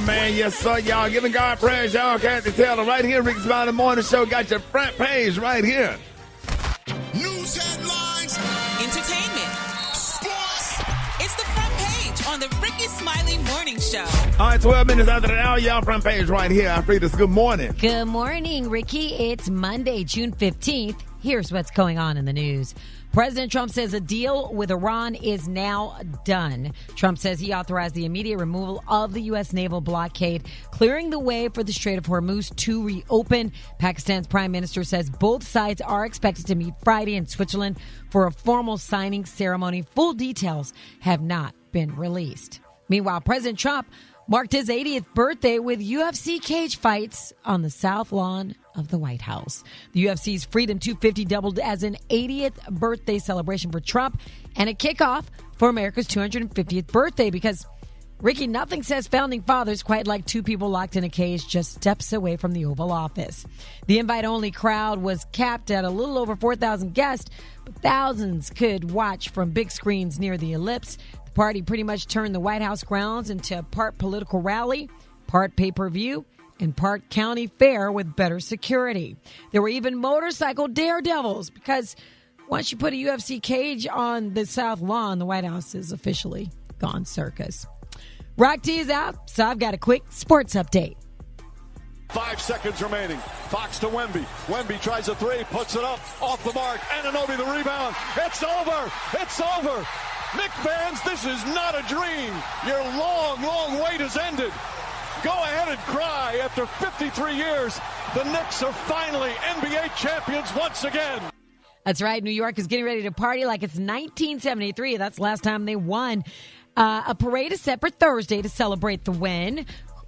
man. Yes, sir. Y'all giving God praise. Y'all can't tell them right here. Rickey Smiley Morning Show got your front page right here. News headlines. Entertainment. Sports. It's the front page on the Rickey Smiley Morning Show. All right, 12 minutes after the hour, y'all front page right here. Alfreda's good morning. Good morning, Ricky. It's Monday, June 15th. Here's what's going on in the news. President Trump says a deal with Iran is now done. Trump says he authorized the immediate removal of the U.S. naval blockade, clearing the way for the Strait of Hormuz to reopen. Pakistan's prime minister says both sides are expected to meet Friday in Switzerland for a formal signing ceremony. Full details have not been released. Meanwhile, President Trump marked his 80th birthday with UFC cage fights on the South Lawn of the White House. The UFC's Freedom 250 doubled as an 80th birthday celebration for Trump and a kickoff for America's 250th birthday because, Ricky, nothing says founding fathers quite like two people locked in a cage just steps away from the Oval Office. The invite-only crowd was capped at a little over 4,000 guests, but thousands could watch from big screens near the ellipse. The party pretty much turned the White House grounds into part political rally, part pay-per-view, and part county fair with better security. There were even motorcycle daredevils because once you put a UFC cage on the South Lawn, the White House is officially gone circus. Rock T is out, so I've got a quick sports update. 5 seconds remaining. Fox to Wemby. Wemby tries a three, puts it up, off the mark. Anunoby the rebound. It's over. It's over. Knicks fans, this is not a dream. Your long, long wait has ended. Go ahead and cry. After 53 years, the Knicks are finally NBA champions once again. That's right. New York is getting ready to party like it's 1973. That's the last time they won. A parade is set for Thursday to celebrate the win.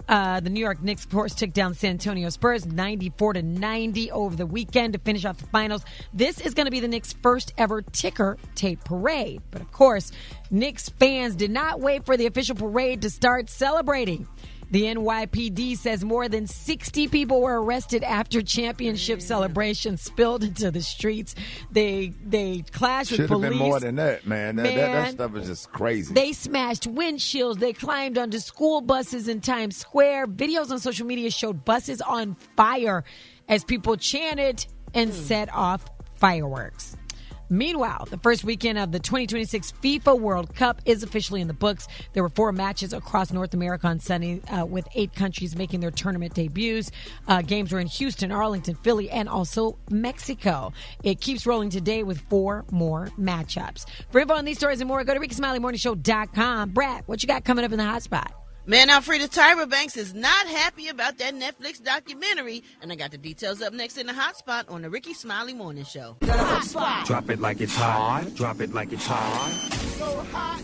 The New York Knicks, of course, took down San Antonio Spurs 94-90 over the weekend to finish off the finals. This is going to be the Knicks' first ever ticker tape parade. But, of course, Knicks fans did not wait for the official parade to start celebrating. The NYPD says more than 60 people were arrested after championship celebrations spilled into the streets. They clashed with police. Should have been more than that, man. That stuff is just crazy. They smashed windshields. They climbed onto school buses in Times Square. Videos on social media showed buses on fire as people chanted and set off fireworks. Meanwhile, the first weekend of the 2026 FIFA World Cup is officially in the books. There were 4 matches across North America on Sunday, with 8 countries making their tournament debuts. Games were in Houston, Arlington, Philly, and also Mexico. It keeps rolling today with 4 more matchups. For info on these stories and more, go to RickeySmileyMorningShow.com. Brat, what you got coming up in the hot spot? Man, Alfreda Tyra Banks is not happy about that Netflix documentary, and I got the details up next in the hot spot on the Rickey Smiley Morning Show. The hot spot. Drop it like it's hot. Drop it like it's hot. So hot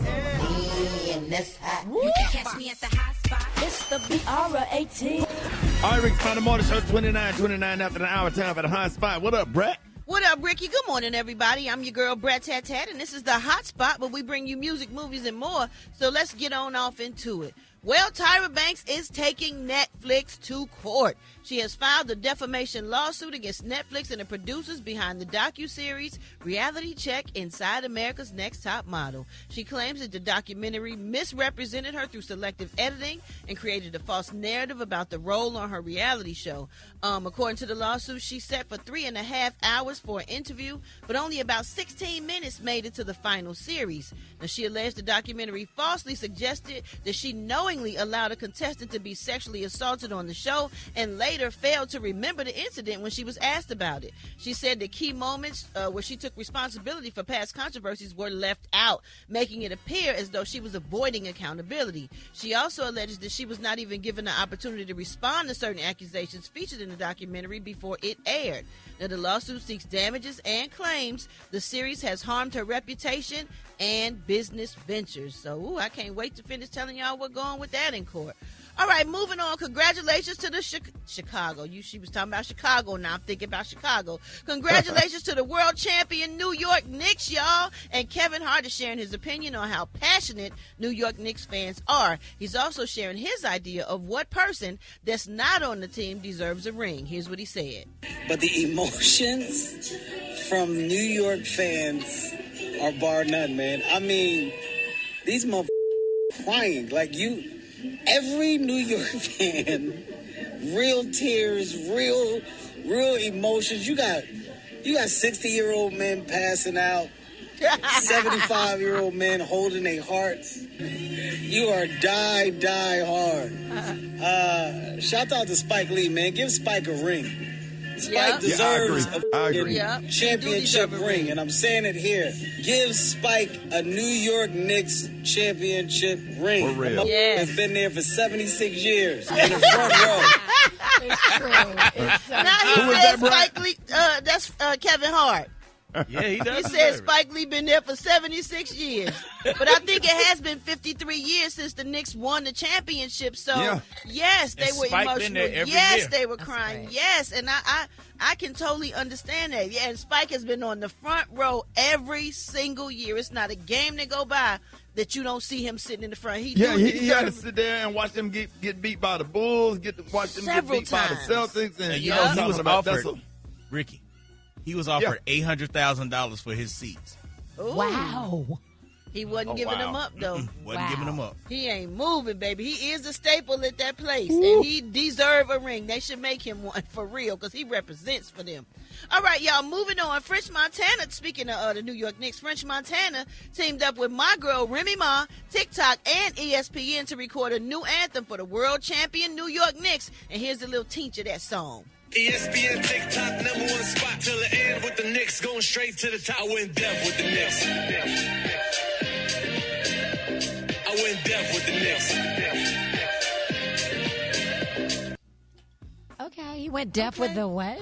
and that's hot. You can catch me at the hot spot. It's the BR18. All right, Rickey Smiley Morning Show, 29 after the hour, time for the hot spot. What up, Brat? What up, Ricky? Good morning, everybody. I'm your girl, Brat Tat Tat, and this is the hot spot where we bring you music, movies, and more. So let's get on off into it. Well, Tyra Banks is taking Netflix to court. She has filed a defamation lawsuit against Netflix and the producers behind the docuseries Reality Check Inside America's Next Top Model. She claims that the documentary misrepresented her through selective editing and created a false narrative about the role on her reality show. According to the lawsuit, she set for 3.5 hours for an interview, but only about 16 minutes made it to the final series. Now, she alleged the documentary falsely suggested that she knowingly allowed a contestant to be sexually assaulted on the show and later failed to remember the incident when she was asked about it. She said the key moments where she took responsibility for past controversies were left out, making it appear as though she was avoiding accountability. She also alleges that she was not even given the opportunity to respond to certain accusations featured in the documentary before it aired. Now, the lawsuit seeks damages and claims the series has harmed her reputation and business ventures. So, I can't wait to finish telling y'all what's going with that in court. All right, moving on. Congratulations to the Chicago. She was talking about Chicago. Now I'm thinking about Chicago. Congratulations to the world champion New York Knicks, y'all. And Kevin Hart is sharing his opinion on how passionate New York Knicks fans are. He's also sharing his idea of what person that's not on the team deserves a ring. Here's what he said. But the emotions from New York fans are bar none, man. I mean, these motherfuckers crying. Like, every New York fan, real tears, real emotions. You got 60-year-old men passing out, 75-year-old men holding their hearts. You are die hard. Shout out to Spike Lee, man. Give Spike a ring. Spike deserves I agree. a championship ring, and I'm saying it here. Give Spike a New York Knicks championship ring. For real. Yes. It's been there for 76 years in the front row. It's true. It's Now he Who is says that, Brat? Spike Lee, that's Kevin Hart. Yeah, he does. He deserve said it. Spike Lee been there for 76 years. But I think it has been 53 years since the Knicks won the championship. So, Yeah. yes, they And were Spike been emotional. there every Yes, year. they were That's crying. great. Yes, and I can totally understand that. Yeah, and Spike has been on the front row every single year. It's not a game that go by that you don't see him sitting in the front. He Yeah, do he had to deserve- sit there and watch them get beat by the Bulls, watch them Several get beat by the times. Celtics, and And you you know know, what he I'm was talking about. That's offered, Ricky, he was offered $800,000 for his seats. Ooh. Wow. He wasn't Oh, giving wow. them up, though. Wasn't giving them up. He ain't moving, baby. He is a staple at that place, and he deserve a ring. They should make him one for real because he represents for them. All right, y'all, moving on. French Montana, speaking of the New York Knicks, French Montana teamed up with my girl Remy Ma, TikTok, and ESPN to record a new anthem for the world champion New York Knicks. And here's a little teach of that song. ESPN TikTok #1 spot till the end with the Knicks going straight to the top. I went deaf with the Knicks. I went deaf with the Knicks. Okay, he went deaf with the what?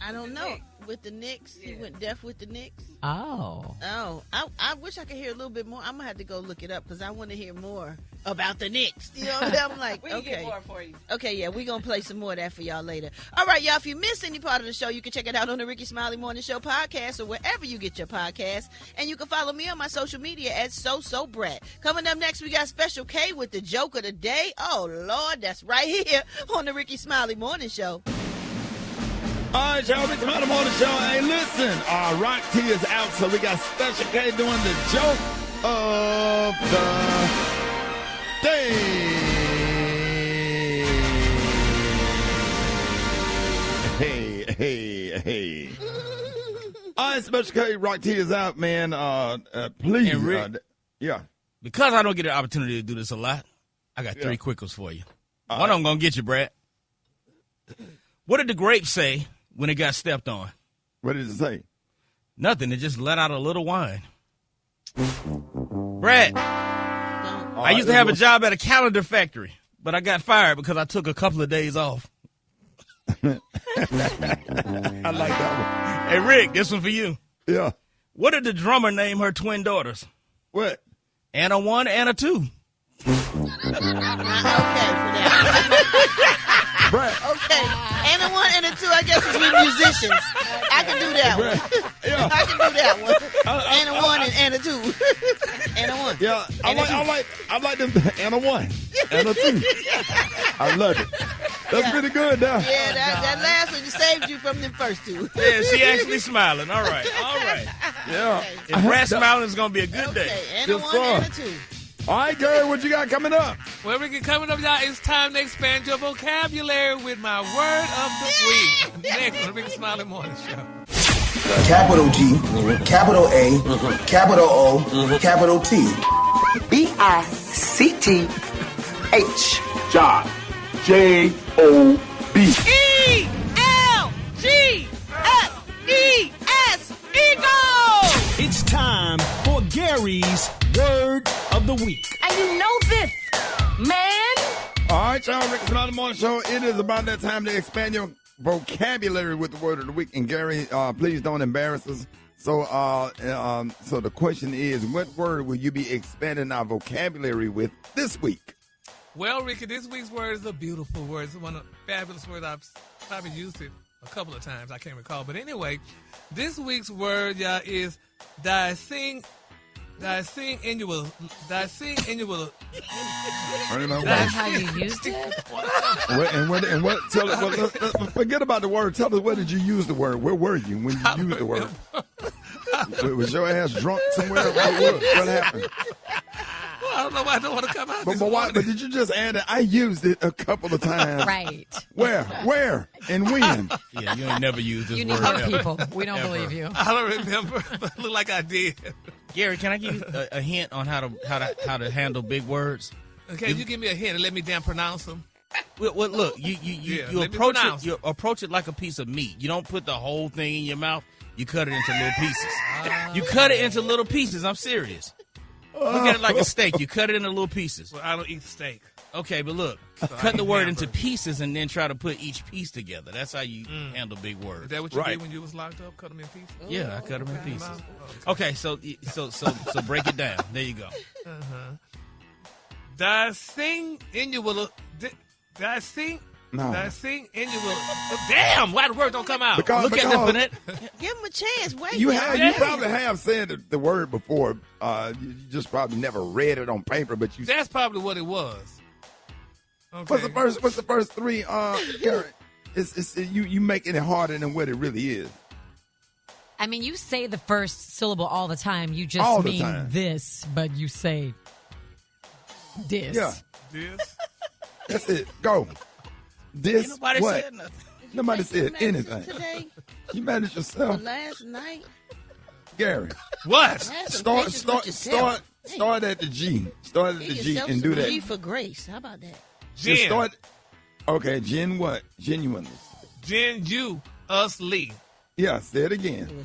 I don't know. With the Knicks, he went deaf with the Knicks. Oh. Oh, I wish I could hear a little bit more. I'm gonna have to go look it up because I want to hear more about the Knicks. You know what I'm like? We can Okay. get more for you. Okay, yeah, we're going to play some more of that for y'all later. All right, y'all, if you missed any part of the show, you can check it out on the Rickey Smiley Morning Show podcast or wherever you get your podcasts. And you can follow me on my social media at Brat. Coming up next, we got Special K with the joke of the day. Oh, Lord, that's right here on the Rickey Smiley Morning Show. All right, y'all, Rickey Smiley Morning Show. Hey, listen, Rock T is out, so we got Special K doing the joke of the day. Hey. All right, Special K, Rock T is out, man. Please. And Rick, yeah. because I don't get an opportunity to do this a lot, I got three quick ones for you. One of them going to get you, Brat. What did the grape say when it got stepped on? What did it say? Nothing. It just let out a little wine. Brad, I used to have a job at a calendar factory, but I got fired because I took a couple of days off. I like that Hey, Rick, this one for you. one. Yeah. What did the drummer name her twin daughters? What? Anna 1, Anna 2. Okay for that. Brad. Okay. Anna 1, Anna 2, I guess it's with musicians. I can do that one. Yeah. I can do that one. Anna 1 and Anna 2. Anna 1. Yeah, I like them. Anna 1, Anna 2. I love it. That's pretty good now. Yeah, that last one saved you from them first two. Yeah, she actually smiling. All right. Yeah. If Brad smiling, it's going to be a good day. Okay, Anna Good 1, song. Anna 2. All right, Gary, what you got coming up? Well, Ricky, coming up, y'all, it's time to expand your vocabulary with my word of the week. Next on the Rickey Smiley Morning Show. Capital G, capital A, capital O, capital T. B-I-C-T-H. Job. J-O-B. E-L-G-S-E-S, Eagle! It's time for Gary's Word of the Week. And you know this, man. All right, y'all, Rickey Smiley Morning Show. It is about that time to expand your vocabulary with the word of the week. And Gary, please don't embarrass us. So, so the question is, what word will you be expanding our vocabulary with this week? Well, Ricky, this week's word is a beautiful word. It's one of the fabulous words. I've probably used it a couple of times. I can't recall. But anyway, this week's word, y'all, is dicing annual. That's how you used it? Forget about the word. Tell us, where did you use the word? Where were you when you used the word? Was your ass drunk somewhere? What happened? Well, I don't know why I don't want to come out. But did you just add it? I used it a couple of times. Right. Where, and when? Yeah, you ain't never used this You word. need more ever. people. We don't believe you. I don't remember, but it looked like I did. Gary, can I give you a hint on how to handle big words? Okay, you give me a hint and let me damn pronounce them. Well, look, you approach it like a piece of meat. You don't put the whole thing in your mouth. You cut it into little pieces. You cut it into little pieces. I'm serious. Look at it like a steak. You cut it into little pieces. Well, I don't eat steak. Okay, but look, cut the word into pieces and then try to put each piece together. That's how you handle big words. Is that what you did when you was locked up? Cut them in pieces? Yeah, I cut them in pieces. Okay, so break it down. There you go. Damn, why the word don't come out? Look at that, Finette. Give him a chance. Wait. You probably have said the word before. You just probably never read it on paper, but you. That's probably what it was. Okay. What's the first three, Gary? It's you making it harder than what it really is. I mean, you say the first syllable all the time. You just mean this, but you say this. Yeah. This. That's it. Go. This. Ain't nobody what? said nothing. Nobody said anything. Today, You managed yourself. last night. Gary. What? Start at the G. Start at the G and do that. G for grace. How about that? Gen. Okay, Gen what? Genuineness. Genuously. Yeah, say it again.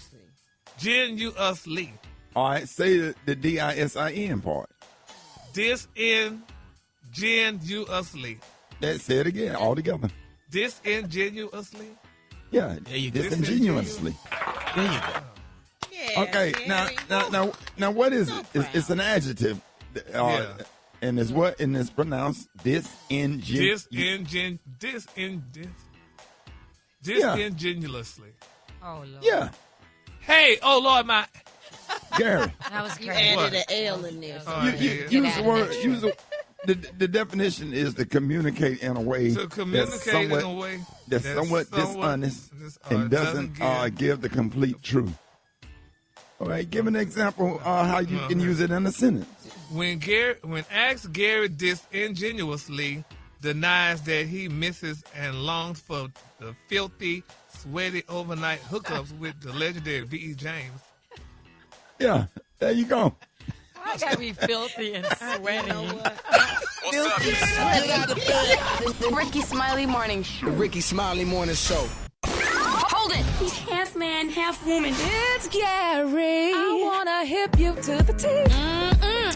Genuously. All right, say the DISIN part. Disingenuously. Say it again, all together. Disingenuously. Yeah, there you go. Disingenuously. There you go. Yeah, Okay, now what is it? It's an adjective. And it's what? And it's pronounced disingenuously. Disingenuously. Oh, Lord. Yeah. Hey, oh, Lord, my... Gary. That was You great. added an L in there. Use the word. The definition is to communicate in a way that's somewhat dishonest and doesn't give the complete truth. All right, give an example how you can use it in a sentence. When asked, Gary disingenuously denies that he misses and longs for the filthy, sweaty overnight hookups with the legendary V.E. James. Yeah, there you go. I gotta be filthy and sweaty. The Rickey Smiley Morning Show. The Rickey Smiley Morning Show. Hold it. He's half man, half woman. It's Gary. I wanna hip you to the T.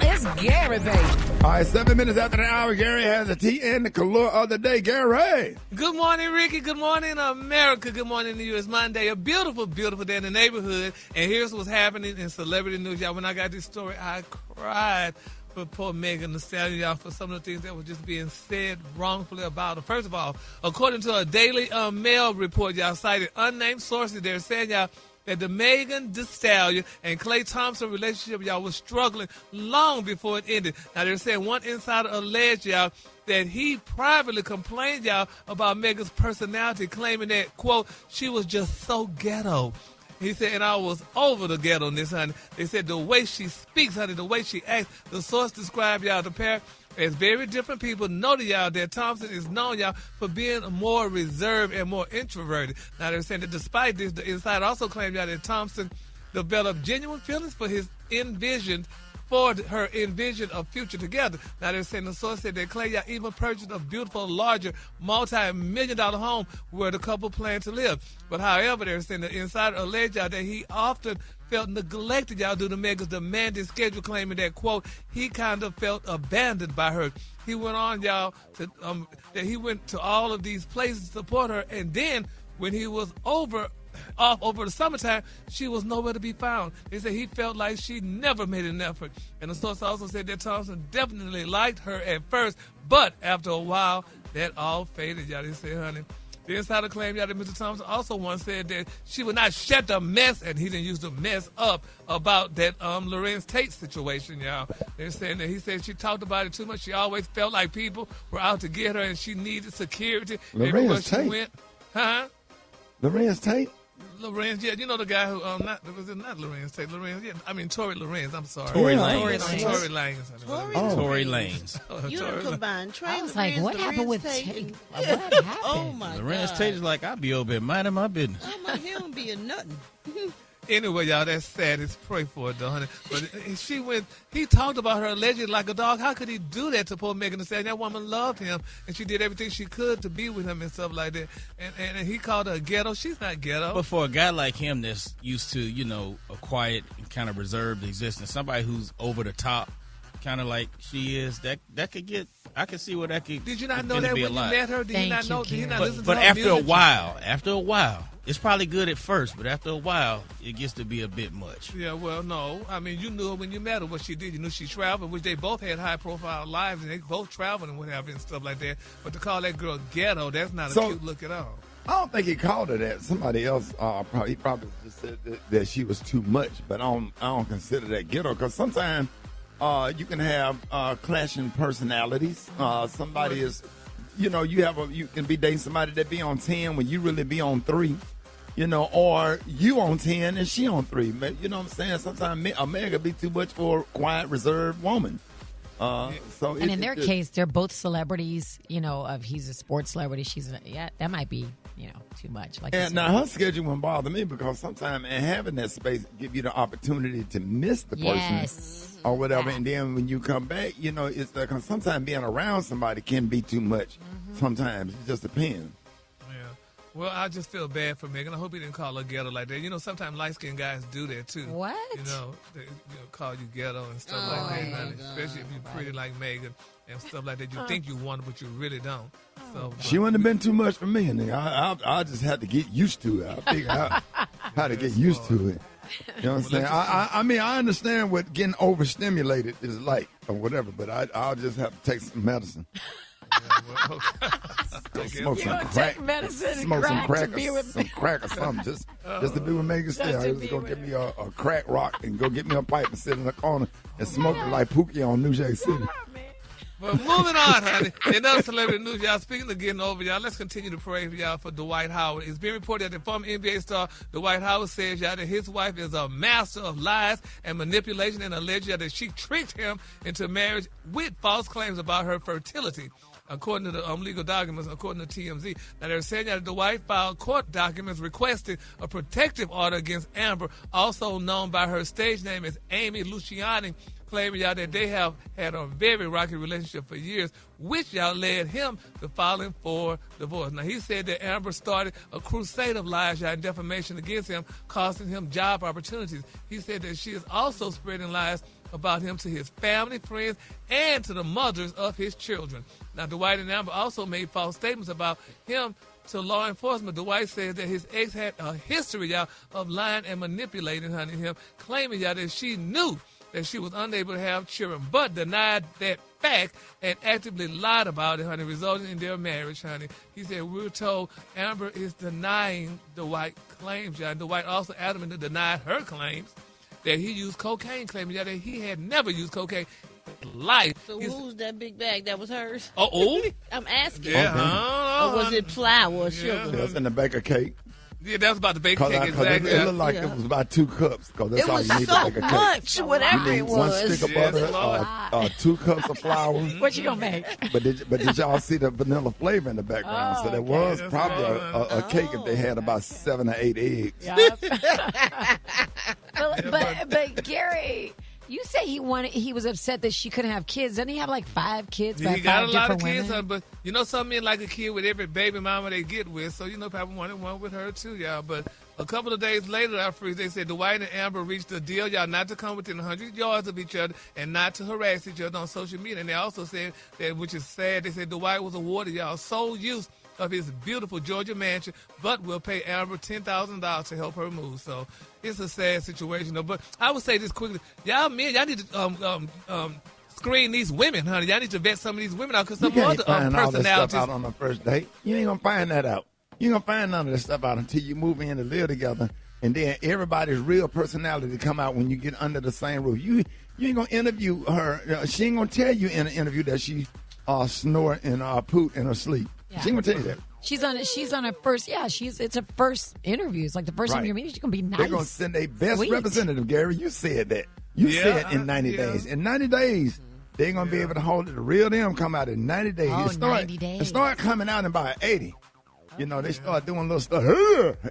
It's Gary, baby. All right, 7 minutes after the hour, Gary has the tea and the color of the day. Gary. Good morning, Ricky. Good morning, America. Good morning to you. It's Monday. A beautiful, beautiful day in the neighborhood. And here's what's happening in celebrity news. Y'all, when I got this story, I cried for poor Megan Thee Stallion, y'all, for some of the things that were just being said wrongfully about her. First of all, according to a Daily Mail report, y'all cited unnamed sources, they're saying, y'all, that the Megan Thee Stallion and Klay Thompson relationship, y'all, was struggling long before it ended. Now, they're saying one insider alleged, y'all, that he privately complained, y'all, about Megan's personality, claiming that, quote, she was just so ghetto. He said, and I was over the ghetto-ness, honey. They said the way she speaks, honey, the way she acts. The source described, y'all, the pair as very different people. Noted, y'all, that Thompson is known, y'all, for being more reserved and more introverted. Now, they're saying that despite this, the insider also claimed, y'all, that Thompson developed genuine feelings for her envision of future together. Now, they're saying the source said that Klay, y'all, even purchased a beautiful, larger, multi-million-dollar home where the couple planned to live. But however, they're saying the insider alleged, y'all, that he often felt neglected, y'all, due to Megan's demanding schedule, claiming that, quote, he kind of felt abandoned by her. He went on, y'all, to that he went to all of these places to support her, and then when he was off over the summertime, she was nowhere to be found. They said he felt like she never made an effort. And the source also said that Thompson definitely liked her at first, but after a while, that all faded, y'all. They said, honey. The insider claimed, y'all, that Mr. Thompson also once said that she would not shut the mess, and he didn't use the mess up, about that Lorenz Tate situation, y'all. They're saying that he said she talked about it too much. She always felt like people were out to get her, and she needed security everywhere she went. Huh? Lorenz Tate? Lorenz, yeah, you know the guy who not Lorenz Tate, Lorenz, yeah, I mean Tory Lorenz. I'm sorry, Tory Lanez. Tory Lanez. You done combined Trey. I was like, what happened with Tate? What happened? Oh my Lorenz God. Tate is like, I be over here minding my business. I'm like, he don't be a nothing. Anyway, y'all, that's sad. Let's pray for it, though, honey. But he talked about her allegedly like a dog. How could he do that to poor Megan Thee Stallion? That woman loved him, and she did everything she could to be with him and stuff like that. And he called her ghetto. She's not ghetto. But for a guy like him that's used to, a quiet and kind of reserved existence, somebody who's over the top, kind of like she is, that could get, I can see where that could. Did you not know that when you met her? Did you not know? Did you not listen to but her after music? a while, it's probably good at first, but after a while, it gets to be a bit much. Yeah, well, no. I mean, you knew her when you met her, what she did. You knew she traveled, which they both had high-profile lives, and they both traveled and whatever and stuff like that. But to call that girl ghetto, that's not a cute look at all. I don't think he called her that. Somebody else he probably just said that she was too much, but I don't consider that ghetto because sometimes you can have clashing personalities. Somebody is, you can be dating somebody that be on 10 when you really be on 3. Or you on 10 and she on 3. You know what I'm saying? Sometimes a man could be too much for a quiet, reserved woman. In their case, they're both celebrities. If he's a sports celebrity, that might be, too much. Now her schedule wouldn't bother me because sometimes having that space give you the opportunity to miss the person or whatever. And then when you come back, it's because sometimes being around somebody can be too much. Sometimes it just depends. Well, I just feel bad for Megan. I hope he didn't call her ghetto like that. Sometimes light-skinned guys do that, too. What? They call you ghetto and stuff like that. Honey. Especially if you're pretty like Megan and stuff like that. You think you want it, but you really don't. So she wouldn't have been too much for me. And I just had to get used to it. I figured out how to get used to it. You know what I'm saying? I mean, I understand what getting overstimulated is like or whatever, but I'll just have to take some medicine. Smoke some crack. Smoke some crack or something. Just to be with Megan Thee Stallion. Just go get me a crack rock and go get me a pipe and sit in the corner and smoke it like Pookie on New Jack City. But moving on, honey. Another celebrity news, y'all. Speaking of getting over, y'all, let's continue to pray for y'all for Dwight Howard. It's been reported that the former NBA star Dwight Howard says, y'all, that his wife is a master of lies and manipulation and alleged that she tricked him into marriage with false claims about her fertility. According to the legal documents, according to TMZ. Now, they're saying that Dwight filed court documents requesting a protective order against Amber, also known by her stage name as Amy Luciani, claiming, y'all, that they have had a very rocky relationship for years, which, y'all, led him to filing for divorce. Now, he said that Amber started a crusade of lies, y'all, and defamation against him, costing him job opportunities. He said that she is also spreading lies about him to his family, friends, and to the mothers of his children. Now, Dwight and Amber also made false statements about him to law enforcement. Dwight says that his ex had a history, y'all, of lying and manipulating, honey, him, claiming, y'all, that she knew that she was unable to have children, but denied that fact and actively lied about it, honey, resulting in their marriage, honey. He said, we're told Amber is denying Dwight's claims, y'all. Dwight also adamantly denied her claims that he used cocaine, claiming that he had never used cocaine in life. So who's that big bag? That was hers? Oh? I'm asking. Yeah, or was it flour or sugar? That's in the baker cake. Yeah, that was about the baker cake, exactly. It looked like it was about 2 cups, because that's all you need to bake a cake. Much, whatever it was. 1 stick of butter, 2 cups of flour. What you gonna make? But did y'all see the vanilla flavor in the background? So there was probably a cake if they had about 7 or 8 eggs. Yep. but Gary, you say he was upset that she couldn't have kids. Doesn't he have like 5 kids? He got a lot of women? kids, but some men like a kid with every baby mama they get with. So probably wanted one with her too, y'all. But a couple of days later, after they said Dwight and Amber reached a deal, y'all, not to come within 100 yards of each other and not to harass each other on social media. And they also said that, which is sad, they said Dwight was awarded, y'all, sole use of his beautiful Georgia mansion, but will pay Amber $10,000 to help her move. So it's a sad situation, though. But I would say this quickly. Y'all men, y'all need to screen these women, honey. Y'all need to vet some of these women out, because some other personalities. All this stuff out on the first date. You ain't going to find that out. You ain't going to find none of this stuff out until you move in and live together. And then everybody's real personality come out when you get under the same roof. You ain't going to interview her. She ain't going to tell you in an interview that she snort and poot in her sleep. Yeah. She ain't going to tell you that. She's on her first. Yeah, it's her first interview. It's like the first time you're meeting. She's gonna be nice. They're gonna send their best representative, Gary. You said that. You said in 90 days. In 90 days, they're gonna be able to hold it. The real them come out in 90 days. Oh, 90 days. It start coming out in about 80. You know, they start doing little stuff.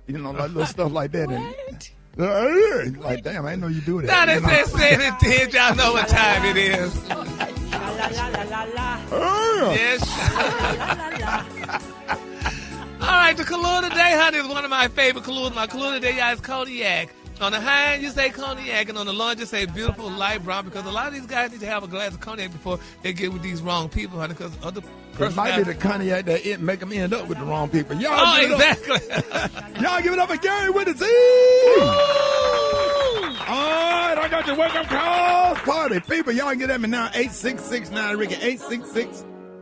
You know, like little stuff like that. What? Like, damn, I didn't know you do that. Now they just said it did. Y'all know what time it is. Yes. All right, the Kahlua today, honey, is one of my favorite Kahluas. My Kahlua today, y'all, is cognac. On the high end, you say cognac, and on the low end, you say beautiful light brown, because a lot of these guys need to have a glass of cognac before they get with these wrong people, honey, because other It might be the cognac that make them end up with the wrong people. Y'all exactly. Y'all give it up for Gary with the Z. All right, I got your wake-up calls. Party people, y'all get at me now. 866-9-RICKY,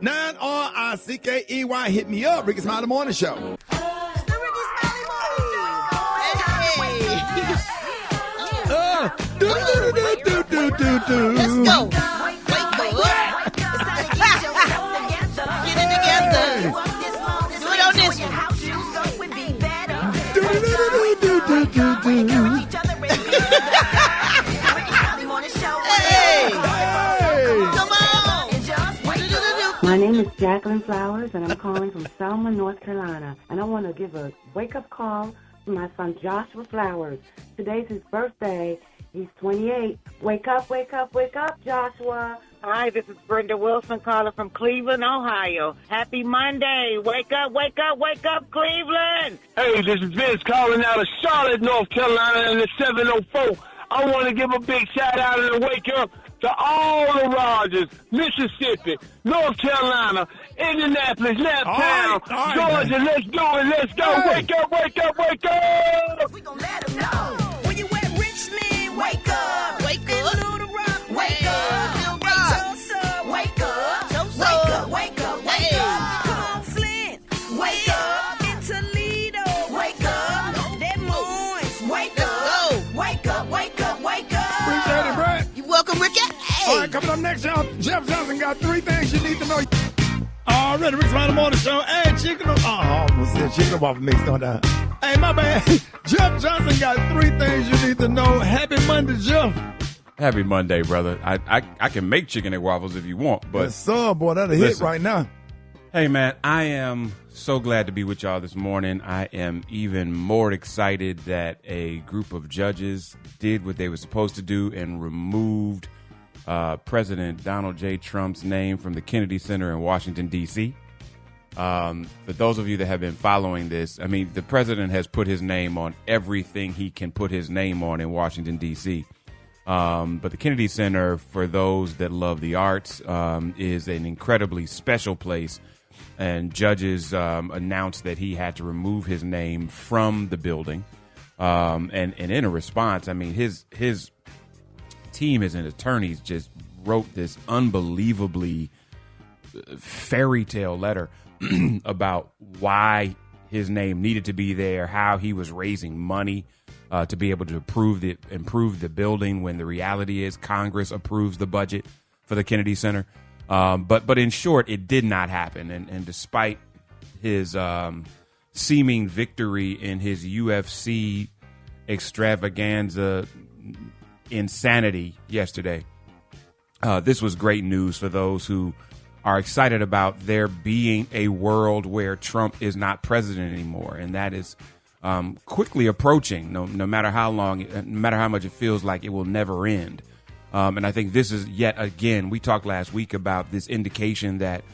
866-9-RICKEY. Hit me up, Rickey Smiley Morning Show. Let's go. Wake up. Get it together. Do it on this one. Hey. Come on. My name is Jacqueline Flowers, and I'm calling from Selma, North Carolina. And I want to give a wake-up call to my son Joshua Flowers. Today's his birthday. He's 28. Wake up, wake up, wake up, Joshua. Hi, this is Brenda Wilson calling from Cleveland, Ohio. Happy Monday. Wake up, wake up, wake up, Cleveland. Hey, this is Vince calling out of Charlotte, North Carolina in the 704. I want to give a big shout out and a wake up to all the Rogers, Mississippi, North Carolina, Indianapolis, Naptown, Georgia. Let's do it. Let's go. Hey. Wake up, wake up, wake up. We gon' let them know. When you at Richmond, wake up. Wake up. Little Rock, wake up. Tulsa, wake up. Wake up, wake up, wake up. Come on, Flint, wake up. In Toledo, wake up. Des Moines, wake up. Wake up, wake up, wake up. Appreciate it, Brat. You welcome, Ricky. Hey. All right, coming up next, y'all, Jeff Johnson got 3 things you need to know. Already, Rickey Smiley Morning Show. Hey, chicken. I almost said chicken waffle mix, don't I? Hey, my bad. Jeff Johnson got 3 things you need to know. Happy Monday, Jeff. Happy Monday, brother. I can make chicken and waffles if you want, but yes, sir, boy, that'll hit right now. Hey, man, I am so glad to be with y'all this morning. I am even more excited that a group of judges did what they were supposed to do and removed President Donald J. Trump's name from the Kennedy Center in Washington, D.C. For those of you that have been following this, I mean, the president has put his name on everything he can put his name on in Washington, D.C. But the Kennedy Center, for those that love the arts, is an incredibly special place. And judges announced that he had to remove his name from the building. And in a response, I mean, his team as an attorneys just wrote this unbelievably fairy tale letter about why his name needed to be there, how he was raising money to be able to improve the building when the reality is Congress approves the budget for the Kennedy Center. But in short, it did not happen. And despite his seeming victory in his UFC extravaganza insanity yesterday, this was great news for those who are excited about there being a world where Trump is not president anymore. And that is quickly approaching, no matter how long, no matter how much it feels like it will never end. And I think this is yet again, we talked last week about this indication that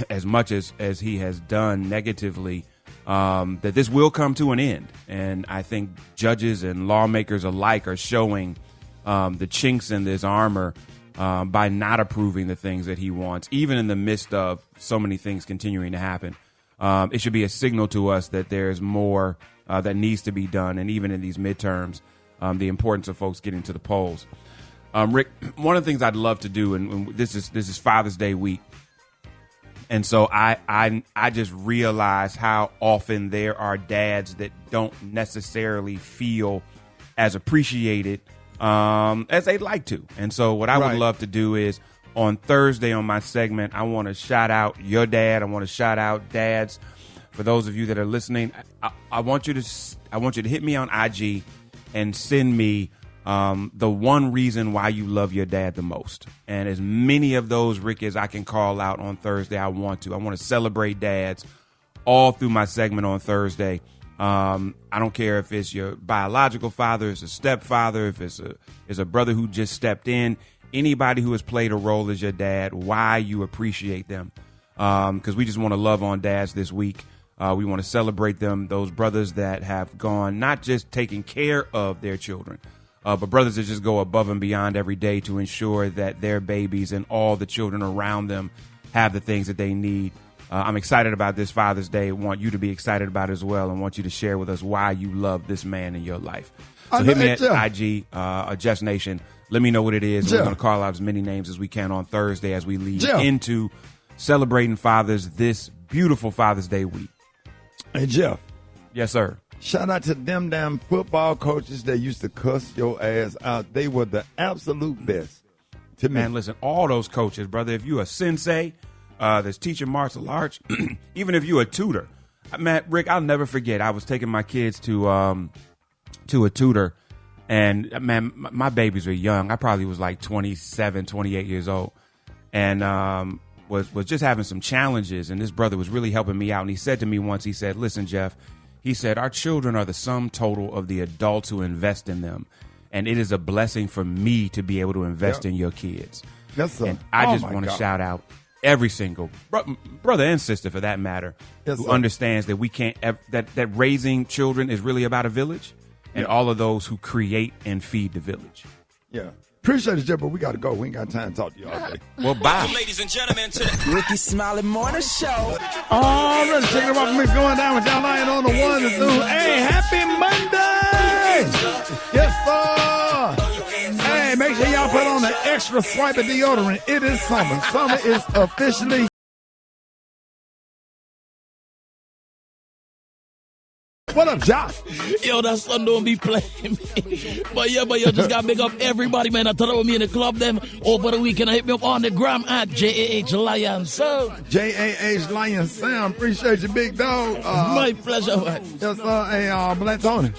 as much as he has done negatively, that this will come to an end. And I think judges and lawmakers alike are showing the chinks in this armor by not approving the things that he wants, even in the midst of so many things continuing to happen. It should be a signal to us that there's more that needs to be done. And even in these midterms, the importance of folks getting to the polls. Rick, one of the things I'd love to do, and this is Father's Day week, and so I just realize how often there are dads that don't necessarily feel as appreciated as they'd like to. And so what I would love to do is on Thursday on my segment, I want to shout out your dad. I want to shout out dads For those of you that are listening, I want you to hit me on IG and send me the one reason why you love your dad the most. And as many of those, Rick, as I can call out on Thursday, I want to celebrate dads all through my segment on Thursday. I don't care if it's your biological father, it's a stepfather, if it's a brother who just stepped in, anybody who has played a role as your dad, why you appreciate them. Because we just want to love on dads this week. We want to celebrate them, those brothers that have gone, not just taking care of their children, but brothers that just go above and beyond every day to ensure that their babies and all the children around them have the things that they need. I'm excited about this Father's Day. I want you to be excited about it as well, and want you to share with us why you love this man in your life. So hit me at IG, Jeff's Nation. Let me know what it is. We're going to call out as many names as we can on Thursday as we lead into celebrating fathers this beautiful Father's Day week. Hey, Jeff. Yes, sir. Shout out to them damn football coaches that used to cuss your ass out. They were the absolute best to me. Man, listen, all those coaches, brother, if you a sensei, that's teaching martial arts, even if you a tutor. Man, Rick, I'll never forget. I was taking my kids to a tutor, and, man, my babies were young. I probably was like 27, 28 years old. And was just having some challenges, and this brother was really helping me out. And he said to me once, he said, listen, Jeff, he said, our children are the sum total of the adults who invest in them. And it is a blessing for me to be able to invest in your kids. Yes, sir. And I just want to shout out every single brother and sister, for that matter, who understands that we can't, that raising children is really about a village, and all of those who create and feed the village. Yeah. Appreciate it, Jeff, but we got to go. We ain't got time to talk to you all day. Well, bye. Ladies and gentlemen, to the Rickey Smiley Morning Show. All right, check it out. We're going down with y'all lying on the 1 and 2. Hey, happy Monday! Yes, sir. Hey, make sure y'all put on the extra swipe of deodorant. It is summer. Summer is officially. What up, Josh? Yo, that son don't be playing me. But yo, just gotta big up everybody, man. I thought about me in the club them over the weekend. I hit me up on the gram at JAH Lion Sound. JAH Lion Sound. Appreciate you, big dog. My pleasure, man. Yes, sir. Hey, Black Tony.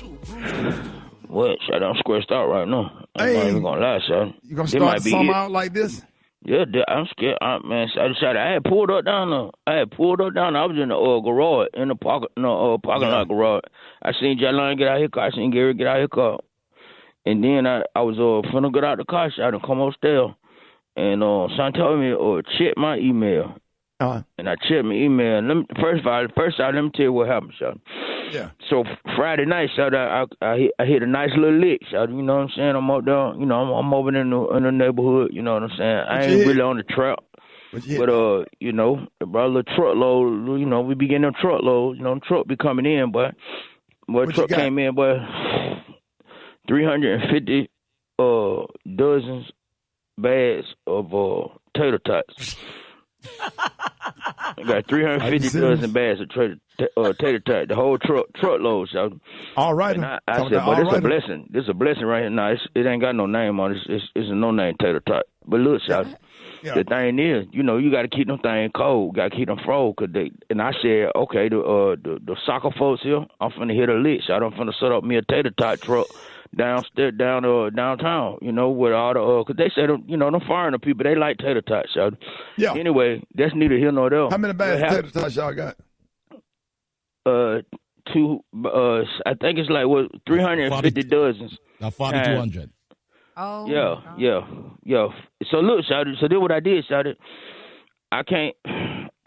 What? Shit, I'm squished out right now. I'm not even gonna lie, son. You gonna start the summer out like this? Yeah, I'm scared. Man, I had pulled up down there. I was in the garage, in the parking lot garage. I seen Jalon get out of his car. I seen Gary get out of his car. And then I was finna get out the car shot and come upstairs. And son told me, check my email. And I checked my email. And first let me tell you what happened, son. Yeah. So Friday night, so I hit a nice little lick, so you know what I'm saying? I'm up there, you know, I'm over in the neighborhood, you know what I'm saying? I ain't really on the trap. But you know, about a little truckload, you know, we be getting them truckloads, you know, the truck be coming in, but truck came in, 350 dozens bags of tater tots. I got 350 dozen bags of tater tot, the whole truckload. So. All right. And I said, but it's a blessing. This is a blessing right here. Now, it ain't got no name on it. It's a no-name tater tot. But look, Shot, the thing is, you know, you got to keep them things cold. Got to keep them froze. And I said, okay, the soccer folks here, I'm finna hit a lick. So I'm finna set up me a tater tot truck downtown, you know, with all the, because they said, you know, them foreigner people, they like tater tots, so. Yeah. Anyway, that's neither here nor there. How many bags of tater tots y'all got? I think it's like, 350 dozens. Now 4,200. Oh. Yeah. So look, Shouty, so then what I did, Shouty, I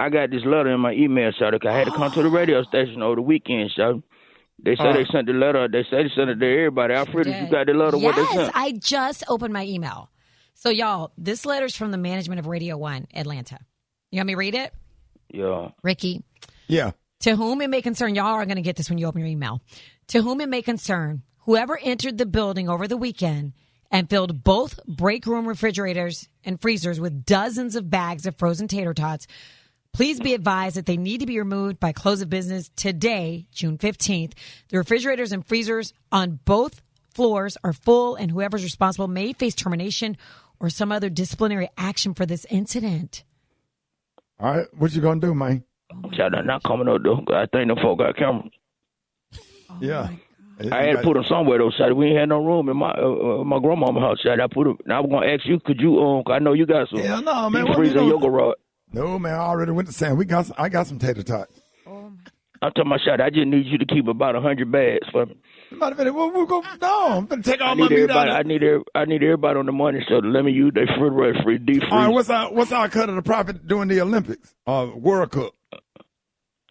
got this letter in my email, Shouty, I had to come to the radio station over the weekend, Shouty. They said they sent the letter. They said they sent it to everybody. Alfred, you got the letter? Yes, what they sent? I just opened my email. So, y'all, this letter's from the management of Radio 1 Atlanta. You want me to read it? Yeah. Ricky? Yeah. To whom it may concern, y'all are going to get this when you open your email. To whom it may concern, whoever entered the building over the weekend and filled both break room refrigerators and freezers with dozens of bags of frozen tater tots, please be advised that they need to be removed by close of business today, June 15th. The refrigerators and freezers on both floors are full, and whoever's responsible may face termination or some other disciplinary action for this incident. All right. What you going to do, man? Shout out, not coming up though. 'Cause I think the folk got cameras. Yeah. I had to put them somewhere though. Shout out, we ain't had no room in my grandmama's house. Shout out, I put them. Now I was gonna ask you, could you? 'Cause I know you got some. Hell no, man. What freezer yoga rod. No, man. I already went to Sam. I got some tater tots. I'm talking about shot. I just need you to keep about 100 bags for me. We'll go. No, I'm gonna take all I my need meat out. everybody. I need everybody on the morning show to let me use their refrigerator free deep freeze. All right, what's our cut of the profit during the Olympics or World Cup?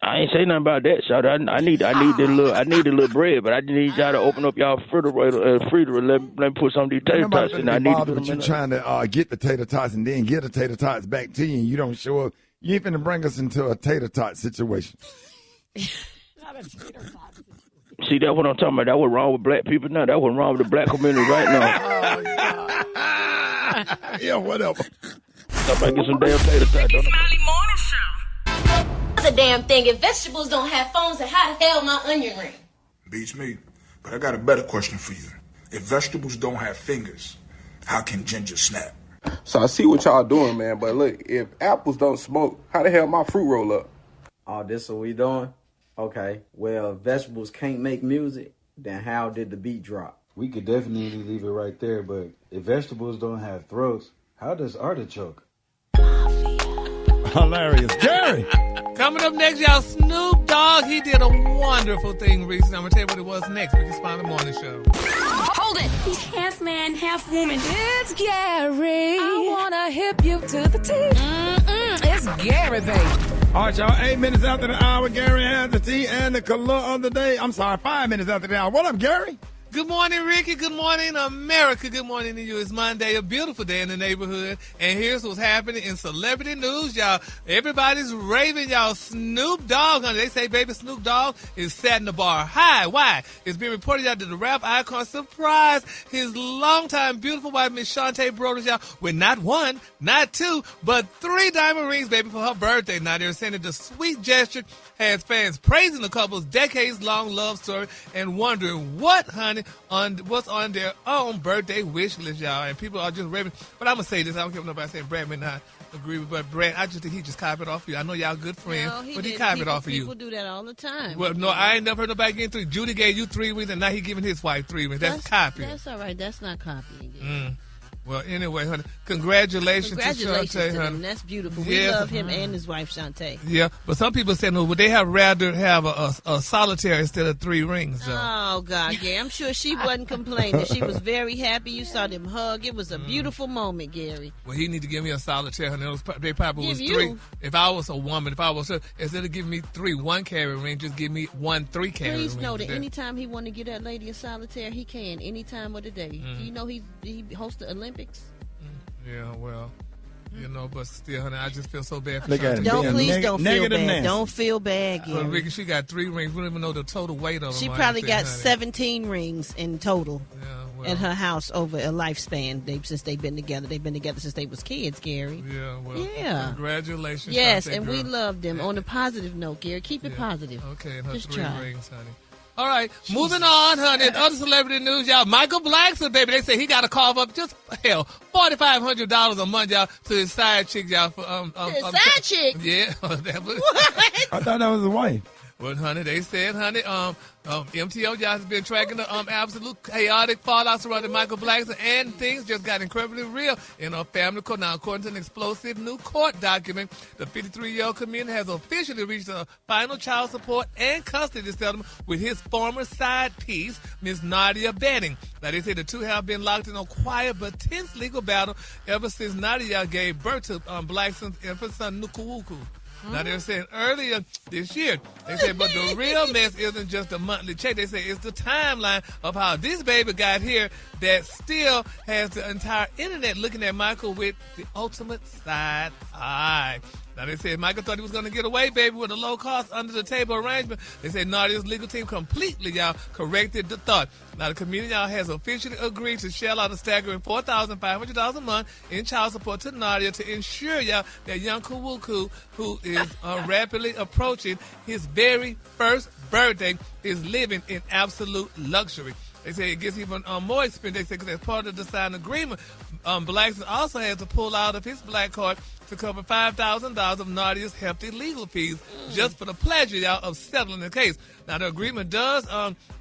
I ain't say nothing about that, shot. I need the little bread, but I just need y'all to open up y'all refrigerator, freezer, and let me put some of these tater tots in. I need to put them in. You're trying to get the tater tots and then get the tater tots back to you, and you don't show up. You ain't finna bring us into a tater tot situation. Not a tater tot. See, that's what I'm talking about. That was wrong with black people now. That was wrong with the black community right now. Yeah, whatever. Somebody get some damn tater tots. Smiley Morning Show. That's a damn thing. If vegetables don't have phones, then how the hell my onion ring? Beats me. But I got a better question for you. If vegetables don't have fingers, how can ginger snap? So I see what y'all doing, man. But look, if apples don't smoke, how the hell my fruit roll up? Oh, this what we doing? Okay. Well, if vegetables can't make music, then how did the beat drop? We could definitely leave it right there, but if vegetables don't have throats, how does artichoke? Hilarious. Gary! Coming up next, y'all, Snoop Dogg. He did a wonderful thing recently. I'm going to tell you what it was next. Rickey Smiley Morning Show. Hold it. He's half man, half woman. It's Gary. I wanna hip you to the T. It's Gary, baby. All right, y'all. 8 minutes after the hour, Gary has the tea and the color of the day. I'm sorry, 5 minutes after the hour. What up, Gary? Good morning, Ricky. Good morning, America. Good morning to you. It's Monday, a beautiful day in the neighborhood. And here's what's happening in celebrity news, y'all. Everybody's raving, y'all. Snoop Dogg, honey. They say baby Snoop Dogg is setting the bar high. Why? It's been reported, y'all, that the rap icon surprised his longtime beautiful wife, Miss Shantae Broders, y'all, with not one, not two, but 3 diamond rings, baby, for her birthday. Now, they're saying that the sweet gesture has fans praising the couple's decades-long love story and wondering what's on their own birthday wish list, y'all. And people are just raving. But I'm going to say this. I don't care if nobody saying Brat may not agree with, but Brat, I just think he just copied off you. I know y'all good friends, but he copied off of you. People do that all the time. Well, no, I ain't never heard nobody getting 3. Judy gave you 3 rings, and now he giving his wife 3 rings. That's copying. That's all right. That's not copying. Well, anyway, honey, congratulations to Shantae, honey. That's beautiful. We love him and his wife, Shantae. Yeah, but some people say, no, would they have rather have a solitaire instead of 3 rings, though? Oh, God, yeah. I'm sure she wasn't complaining. She was very happy. You saw them hug. It was a beautiful moment, Gary. Well, he need to give me a solitaire, honey. They probably was 3. You. If I was a woman, instead of giving me 3 1-carat rings, just give me 1 3-carat ring. Please know that anytime he want to get that lady a solitaire, he can, any time of the day. Do you know he hosts the Olympics? Yeah, well, but still, honey, I just feel so bad for Look at Shantae. him. Don't feel bad. Nancy. Don't feel bad, Gary. Well, Ricky, she got 3 rings. We don't even know the total weight of them. She probably got 17 rings in total at her house over a lifespan. Since they've been together. They've been together since they was kids, Gary. Yeah, well, congratulations. Yes, Shantae, and girl. we love them. On a positive note, Gary, keep it positive. Okay, and her Just 3 try. rings, honey. All right, moving on, honey. In other celebrity news, y'all, Michael Blackson, baby, they say he got to carve up just, $4,500 a month, y'all, to his side chick, y'all. His side chick? Yeah. What? I thought that was his wife. Well, honey, they said, honey, MTO, y'all has been tracking the absolute chaotic fallout surrounding Michael Blackson, and things just got incredibly real in our family court. Now, according to an explosive new court document, the 53-year-old comedian has officially reached a final child support and custody settlement with his former side piece, Miss Nadia Benning. Now, they say the two have been locked in a quiet but tense legal battle ever since Nadia gave birth to Blackson's infant son, Nukuwuku. Now, they're saying earlier this year, they said, but the real mess isn't just a monthly check. They say it's the timeline of how this baby got here that still has the entire internet looking at Michael with the ultimate side eye. Now, they said Michael thought he was going to get away, baby, with a low-cost, under-the-table arrangement. They said Nadia's legal team completely, y'all, corrected the thought. Now, the comedian, y'all, has officially agreed to shell out a staggering $4,500 a month in child support to Nadia to ensure, y'all, that young Kuwuku, who is rapidly approaching his very first birthday, is living in absolute luxury. They say it gets even more expensive. They say because as part of the signed agreement, Blackson also had to pull out of his black card to cover $5,000 of Nadia's hefty legal fees just for the pleasure, y'all, of settling the case. Now, the agreement does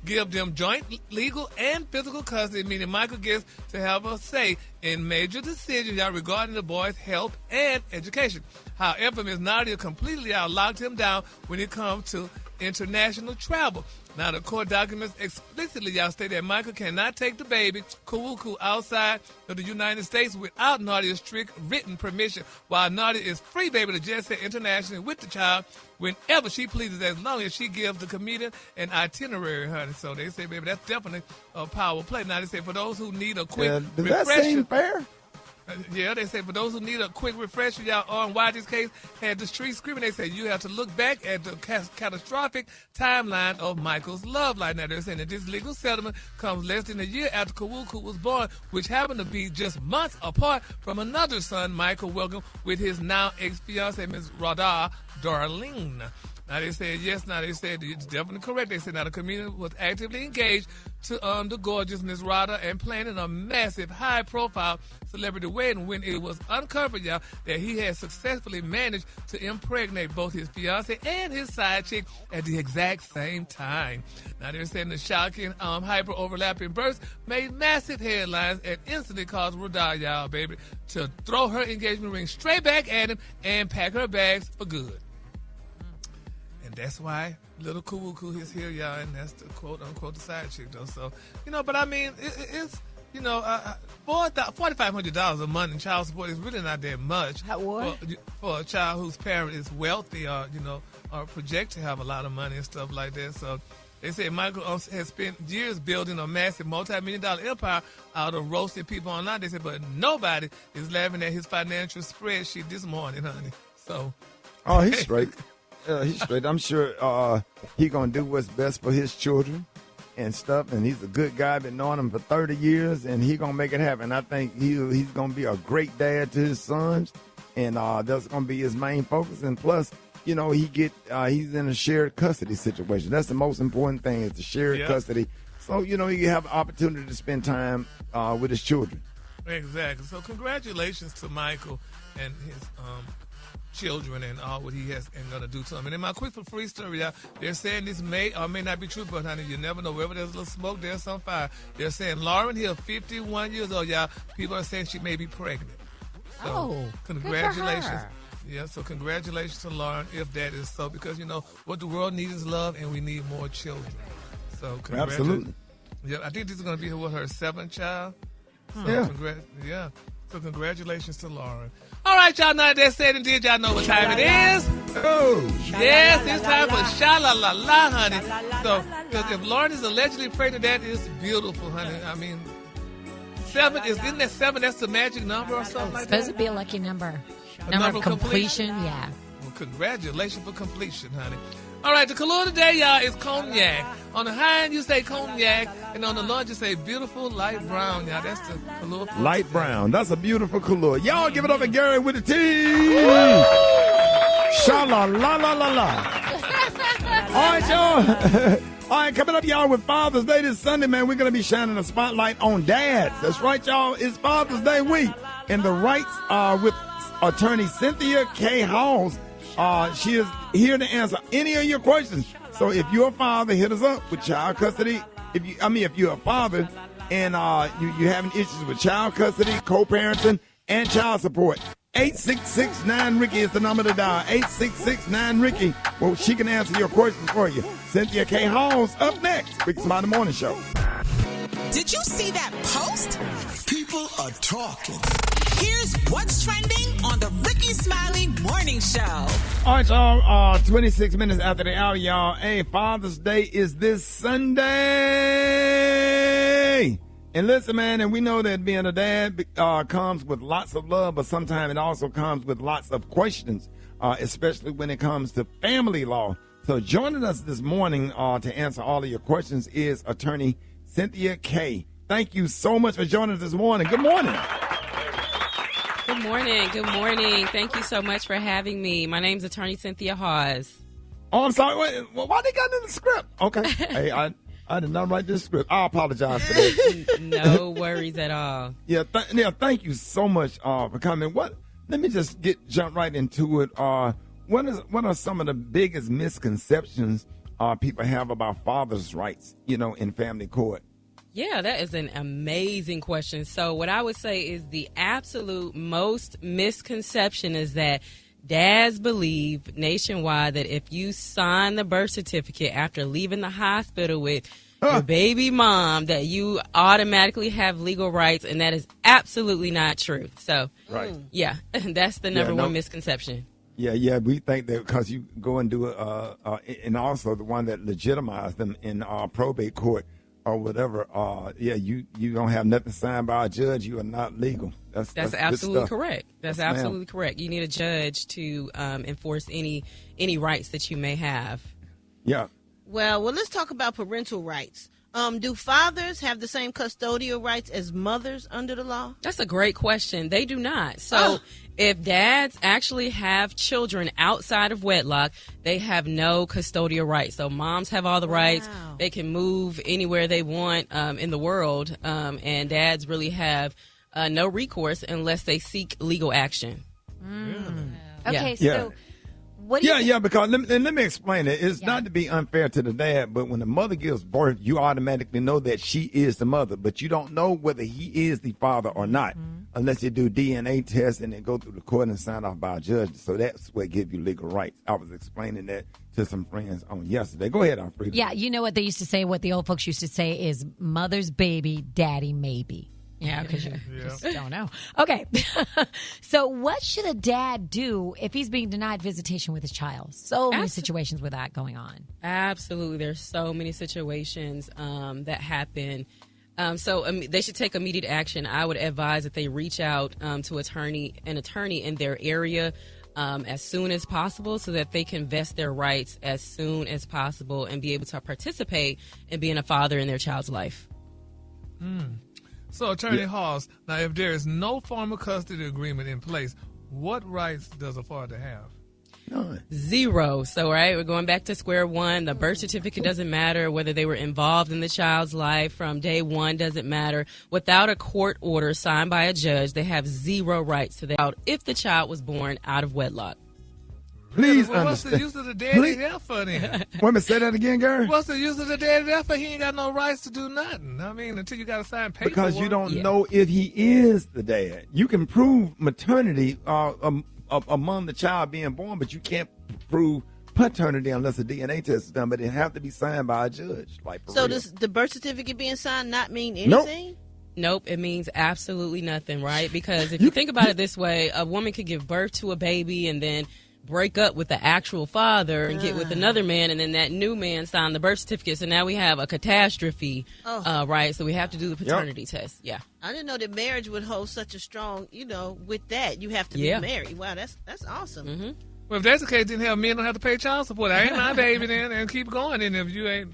give them joint legal and physical custody, meaning Michael gets to have a say in major decisions, y'all, regarding the boy's health and education. However, Ms. Nadia completely locked him down when it comes to international travel. Now, the court documents explicitly, y'all, state that Michael cannot take the baby, Kawuku, outside of the United States without Nadia's strict written permission, while Nadia is free, baby, to jet set internationally with the child whenever she pleases, as long as she gives the comedian an itinerary, honey. So they say, baby, that's definitely a power play. Now, they say for those who need a quick does refresher. that seem fair? Yeah, they say for those who need a quick refresher, y'all, on why this case had the street screaming, they say you have to look back at the catastrophic timeline of Michael's love life. Now, they're saying that this legal settlement comes less than a year after Kawuku was born, which happened to be just months apart from another son Michael welcomed with his now ex-fiancée, Ms. Radha Darlene. Now, they said, yes, now they said it's definitely correct. They said now the community was actively engaged to the gorgeous Miss Rada and planning a massive, high-profile celebrity wedding when it was uncovered, y'all, that he had successfully managed to impregnate both his fiancée and his side chick at the exact same time. Now, they're saying the shocking, hyper-overlapping births made massive headlines and instantly caused Rada, y'all, baby, to throw her engagement ring straight back at him and pack her bags for good. That's why little Kawuku is here, y'all, and that's the quote-unquote the side chick, though. So, but I mean, it's, $4,500 a month in child support is really not that much. For a child whose parent is wealthy or, or project to have a lot of money and stuff like that. So they say Michael has spent years building a massive multi-million-dollar empire out of roasting people online. They said, but nobody is laughing at his financial spreadsheet this morning, honey. So. Oh, he's straight. He's straight. I'm sure he's going to do what's best for his children and stuff. And he's a good guy. Been knowing him for 30 years, and he's going to make it happen. I think he's going to be a great dad to his sons, and that's going to be his main focus. And plus, he's in a shared custody situation. That's the most important thing is the shared custody. So, he have an opportunity to spend time with his children. Exactly. So congratulations to Michael and his children and all what he has and going to do to them. And in my quick for free story, y'all, they're saying this may or may not be true, but honey, you never know. Wherever there's a little smoke, there's some fire. They're saying Lauren Hill, 51 years old, y'all. People are saying she may be pregnant. So, congratulations. Yeah, so congratulations to Lauren if that is so, because what the world needs is love, and we need more children. So congratulations. Absolutely. Yeah, I think this is going to be her seventh child. So Yeah. So congratulations to Lauren. All right, y'all, now that said and did, y'all know what time it is? Oh. Yes, it's time for sha-la-la-la, honey. So, because if Lauren is allegedly pregnant, that is beautiful, honey. I mean, 7, isn't that 7? That's the magic number or something like that? It's supposed to be a lucky number. Number of completion, yeah. Well, congratulations for completion, honey. All right, the color today, y'all, is cognac. On the high end, you say cognac, and on the low, you say beautiful light brown, y'all. That's the color. Light brown. That's a beautiful color. Y'all give it up to Gary with the T. Sha-la-la-la-la-la. All right, y'all. All right, coming up, y'all, with Father's Day this Sunday, man, we're going to be shining a spotlight on dads. That's right, y'all. It's Father's Day week. And the rights are with attorney Cynthia K. Hawes. She is here to answer any of your questions. So if you're a father, hit us up with child custody. If you're a father and you having issues with child custody, co-parenting, and child support, 866-9-RICKY is the number to dial. 866-9-RICKY. Well, she can answer your questions for you. Cynthia K. Hawes up next. Rickey Smiley Morning Show. Did you see that post? People are talking. Here's what's trending on the Rickey Smiley Morning Show. All right, y'all. 26 minutes after the hour, y'all. Hey, Father's Day is this Sunday. And listen, man, and we know that being a dad comes with lots of love, but sometimes it also comes with lots of questions, especially when it comes to family law. So joining us this morning to answer all of your questions is attorney Cynthia K. Thank you so much for joining us this morning. Good morning. Good morning. Good morning. Thank you so much for having me. My name's attorney Cynthia Hawes. Oh, I'm sorry. Why they got it in the script? Okay. Hey, I did not write this script. I apologize for that. No worries at all. Yeah, thank you so much for coming. Let me just jump right into it. What are some of the biggest misconceptions people have about fathers' rights, in family court? Yeah, that is an amazing question. So what I would say is the absolute most misconception is that dads believe nationwide that if you sign the birth certificate after leaving the hospital with your baby mom, that you automatically have legal rights, and that is absolutely not true. So, yeah, that's the number one misconception. Yeah, we think that because you go and do it, and also the one that legitimized them in probate court or whatever, you don't have nothing signed by a judge, you are not legal. That's absolutely correct. That's absolutely correct. You need a judge to enforce any rights that you may have. Yeah. Well, let's talk about parental rights. Do fathers have the same custodial rights as mothers under the law? That's a great question. They do not. So if dads actually have children outside of wedlock, they have no custodial rights. So moms have all the rights. They can move anywhere they want in the world. And dads really have no recourse unless they seek legal action. Okay, so... because let me explain it. It's not to be unfair to the dad, but when the mother gives birth, you automatically know that she is the mother, but you don't know whether he is the father or not unless you do DNA tests and then go through the court and sign off by a judge. So that's what gives you legal rights. I was explaining that to some friends on yesterday. Go ahead, Alfredo. Yeah, you know what they used to say, what the old folks used to say is mother's baby, daddy maybe. Yeah, because you just don't know. Okay. So what should a dad do if he's being denied visitation with his child? So many situations with that going on. Absolutely. There's so many situations that happen. So they should take immediate action. I would advise that they reach out to an attorney in their area as soon as possible so that they can vest their rights as soon as possible and be able to participate in being a father in their child's life. So, Attorney Hawes, now if there is no formal custody agreement in place, what rights does a father have? None. Zero. So, we're going back to square one. The birth certificate doesn't matter. Whether they were involved in the child's life from day one doesn't matter. Without a court order signed by a judge, they have zero rights to the child if the child was born out of wedlock. Please understand. What's the use of the daddy there for then? Wait a minute, say that again, Gary? What's the use of the daddy there for? He ain't got no rights to do nothing. I mean, until you got to sign paperwork. Because you don't know if he is the dad. You can prove maternity among the child being born, but you can't prove paternity unless a DNA test is done, but it have to be signed by a judge. So does the birth certificate being signed not mean anything? Nope, it means absolutely nothing, right? Because if you think about it this way, a woman could give birth to a baby and then break up with the actual father and get with another man, and then that new man signed the birth certificate. So now we have a catastrophe, right? So we have to do the paternity test. Yeah. I didn't know that marriage would hold such a strong, with that. You have to be married. Wow, that's awesome. Mm-hmm. Well, if that's the case, then men don't have to pay child support. I ain't my baby then, and keep going. And if you ain't,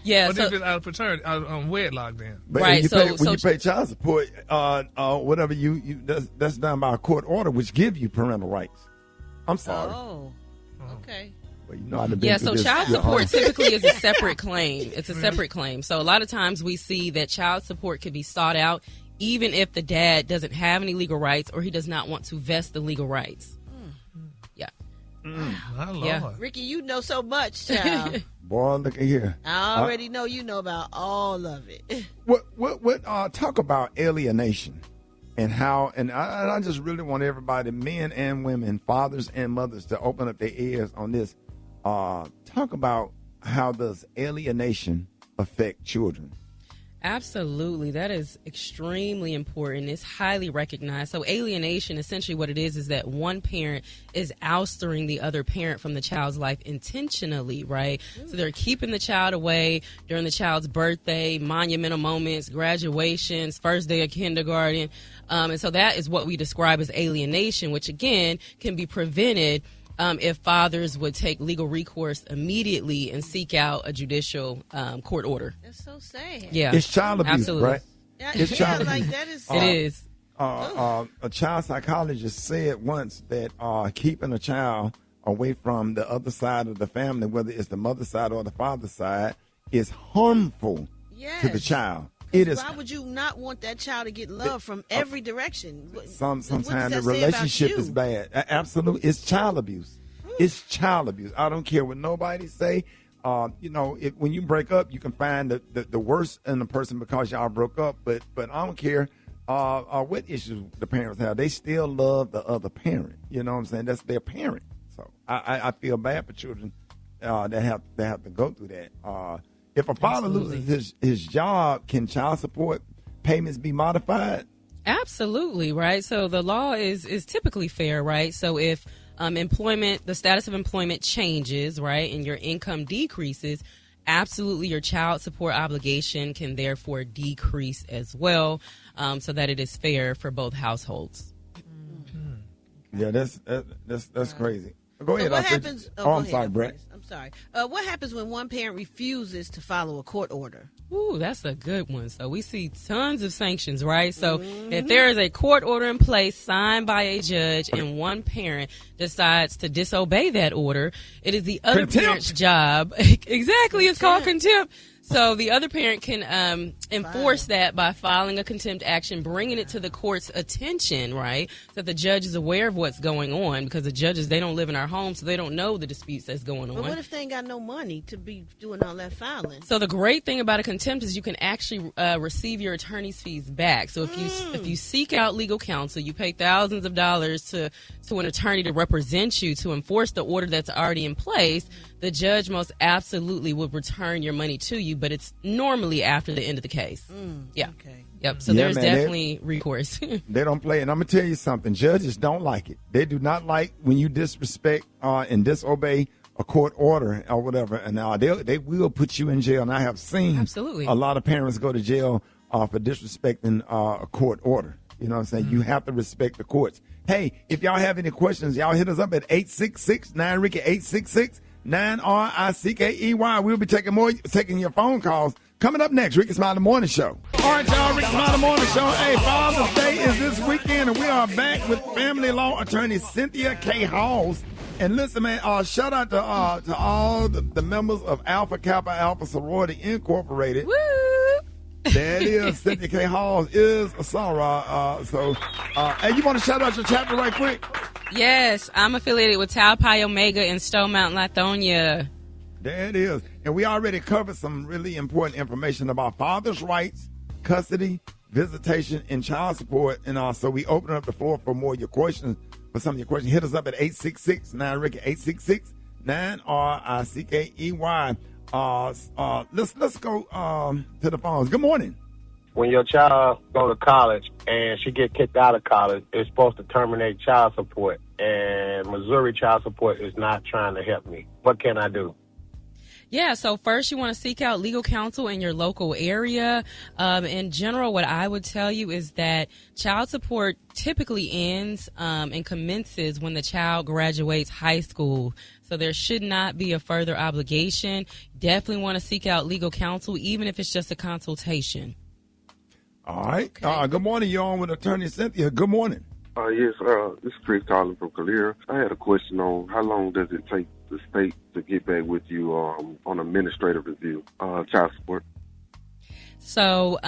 Yeah. Or if it's out of paternity, out of wedlock then. But right. When you pay child support, whatever that's done by a court order, which give you parental rights. I'm sorry. Oh, okay. Well, so child support typically is a separate claim. It's a separate claim. So a lot of times we see that child support can be sought out even if the dad doesn't have any legal rights or he does not want to vest the legal rights. Yeah. My Lord. Yeah. Ricky, you know so much, child. Boy, look at here. I already know you know about all of it. What talk about alienation. And how, and I just really want everybody, men and women, fathers and mothers, to open up their ears on this. Talk about how does alienation affect children? Absolutely. That is extremely important. It's highly recognized. So alienation, essentially what it is that one parent is ousting the other parent from the child's life intentionally, right? So they're keeping the child away during the child's birthday, monumental moments, graduations, first day of kindergarten. And so that is what we describe as alienation, which again can be prevented if fathers would take legal recourse immediately and seek out a judicial court order. That's so sad. Yeah, it's child abuse, absolutely. right? It's child abuse. Like that is. It is. A child psychologist said once that keeping a child away from the other side of the family, whether it's the mother's side or the father's side, is harmful to the child. It is. Why would you not want that child to get love from every direction? Sometimes what does the that say about relationship you? is bad. Absolutely, it's child abuse. It's child abuse. I don't care what nobody say. When you break up, you can find the worst in the person because y'all broke up. But I don't care what issues the parents have. They still love the other parent. You know what I'm saying? That's their parent. So I feel bad for children that have to go through that. If a father loses his job, can child support payments be modified? Absolutely, right? So the law is typically fair, right? So if the status of employment changes, right, and your income decreases, absolutely your child support obligation can therefore decrease as well, so that it is fair for both households. Yeah, that's crazy. Go ahead. What happens? I'm sorry, Brat. I'm sorry. What happens when one parent refuses to follow a court order? Ooh, that's a good one. So we see tons of sanctions, right? So if there is a court order in place signed by a judge and one parent decides to disobey that order, it is the other parent's job. Exactly. It's called contempt. So the other parent can enforce that by filing a contempt action, bringing it to the court's attention, right? So that the judge is aware of what's going on, because the judges, they don't live in our home, so they don't know the disputes that's going on. But what if they ain't got no money to be doing all that filing? So the great thing about a contempt is you can actually receive your attorney's fees back. So if you seek out legal counsel, you pay thousands of dollars to an attorney to represent you, to enforce the order that's already in place, the judge most absolutely will return your money to you, but it's normally after the end of the case. Yeah. Okay. Yep. So there's definitely recourse. They don't play it. And I'm going to tell you something. Judges don't like it. They do not like when you disrespect and disobey a court order or whatever. And now they will put you in jail. And I have seen a lot of parents go to jail for disrespecting a court order. You know what I'm saying? You have to respect the courts. Hey, if y'all have any questions, y'all hit us up at 866-9-RICKY, 866-9-RICKEY. We'll be taking your phone calls. Coming up next, Rickey Smiley Morning Show. All right, y'all, Rickey Smiley Morning Show. Hey, Father's Day is this weekend, and we are back with family law attorney Cynthia K. Hawes. And listen, man, shout out to all the members of Alpha Kappa Alpha Sorority Incorporated. Woo! There it is. Cynthia K. Hawes is a soror. Hey, you want to shout out your chapter right quick? Yes, I'm affiliated with Tau Pi Omega in Stone Mountain, Lithonia. There it is. And we already covered some really important information about fathers' rights, custody, visitation, and child support. And so we open up the floor for more of your questions. For some of your questions, hit us up at 866-9-RICKY, 866-9-RICKEY. Let's go to the phones. Good morning. When your child go to college and she get kicked out of college, it's supposed to terminate child support. And Missouri child support is not trying to help me. What can I do? Yeah, so first you want to seek out legal counsel in your local area. In general, what I would tell you is that child support typically ends and commences when the child graduates high school. So there should not be a further obligation. Definitely want to seek out legal counsel, even if it's just a consultation. All right. Good morning. You're on with Attorney Cynthia. Good morning. Yes, this is Chris calling from Calera. I had a question on how long does it take the state to get back with you on administrative review, child support? So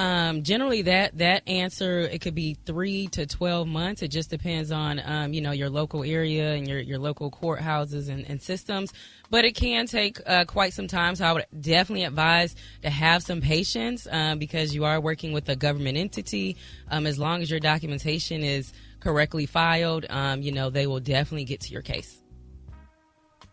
generally that answer, it could be 3 to 12 months. It just depends on, your local area and your local courthouses and systems. But it can take quite some time. So I would definitely advise to have some patience because you are working with a government entity. As long as your documentation is correctly filed, they will definitely get to your case.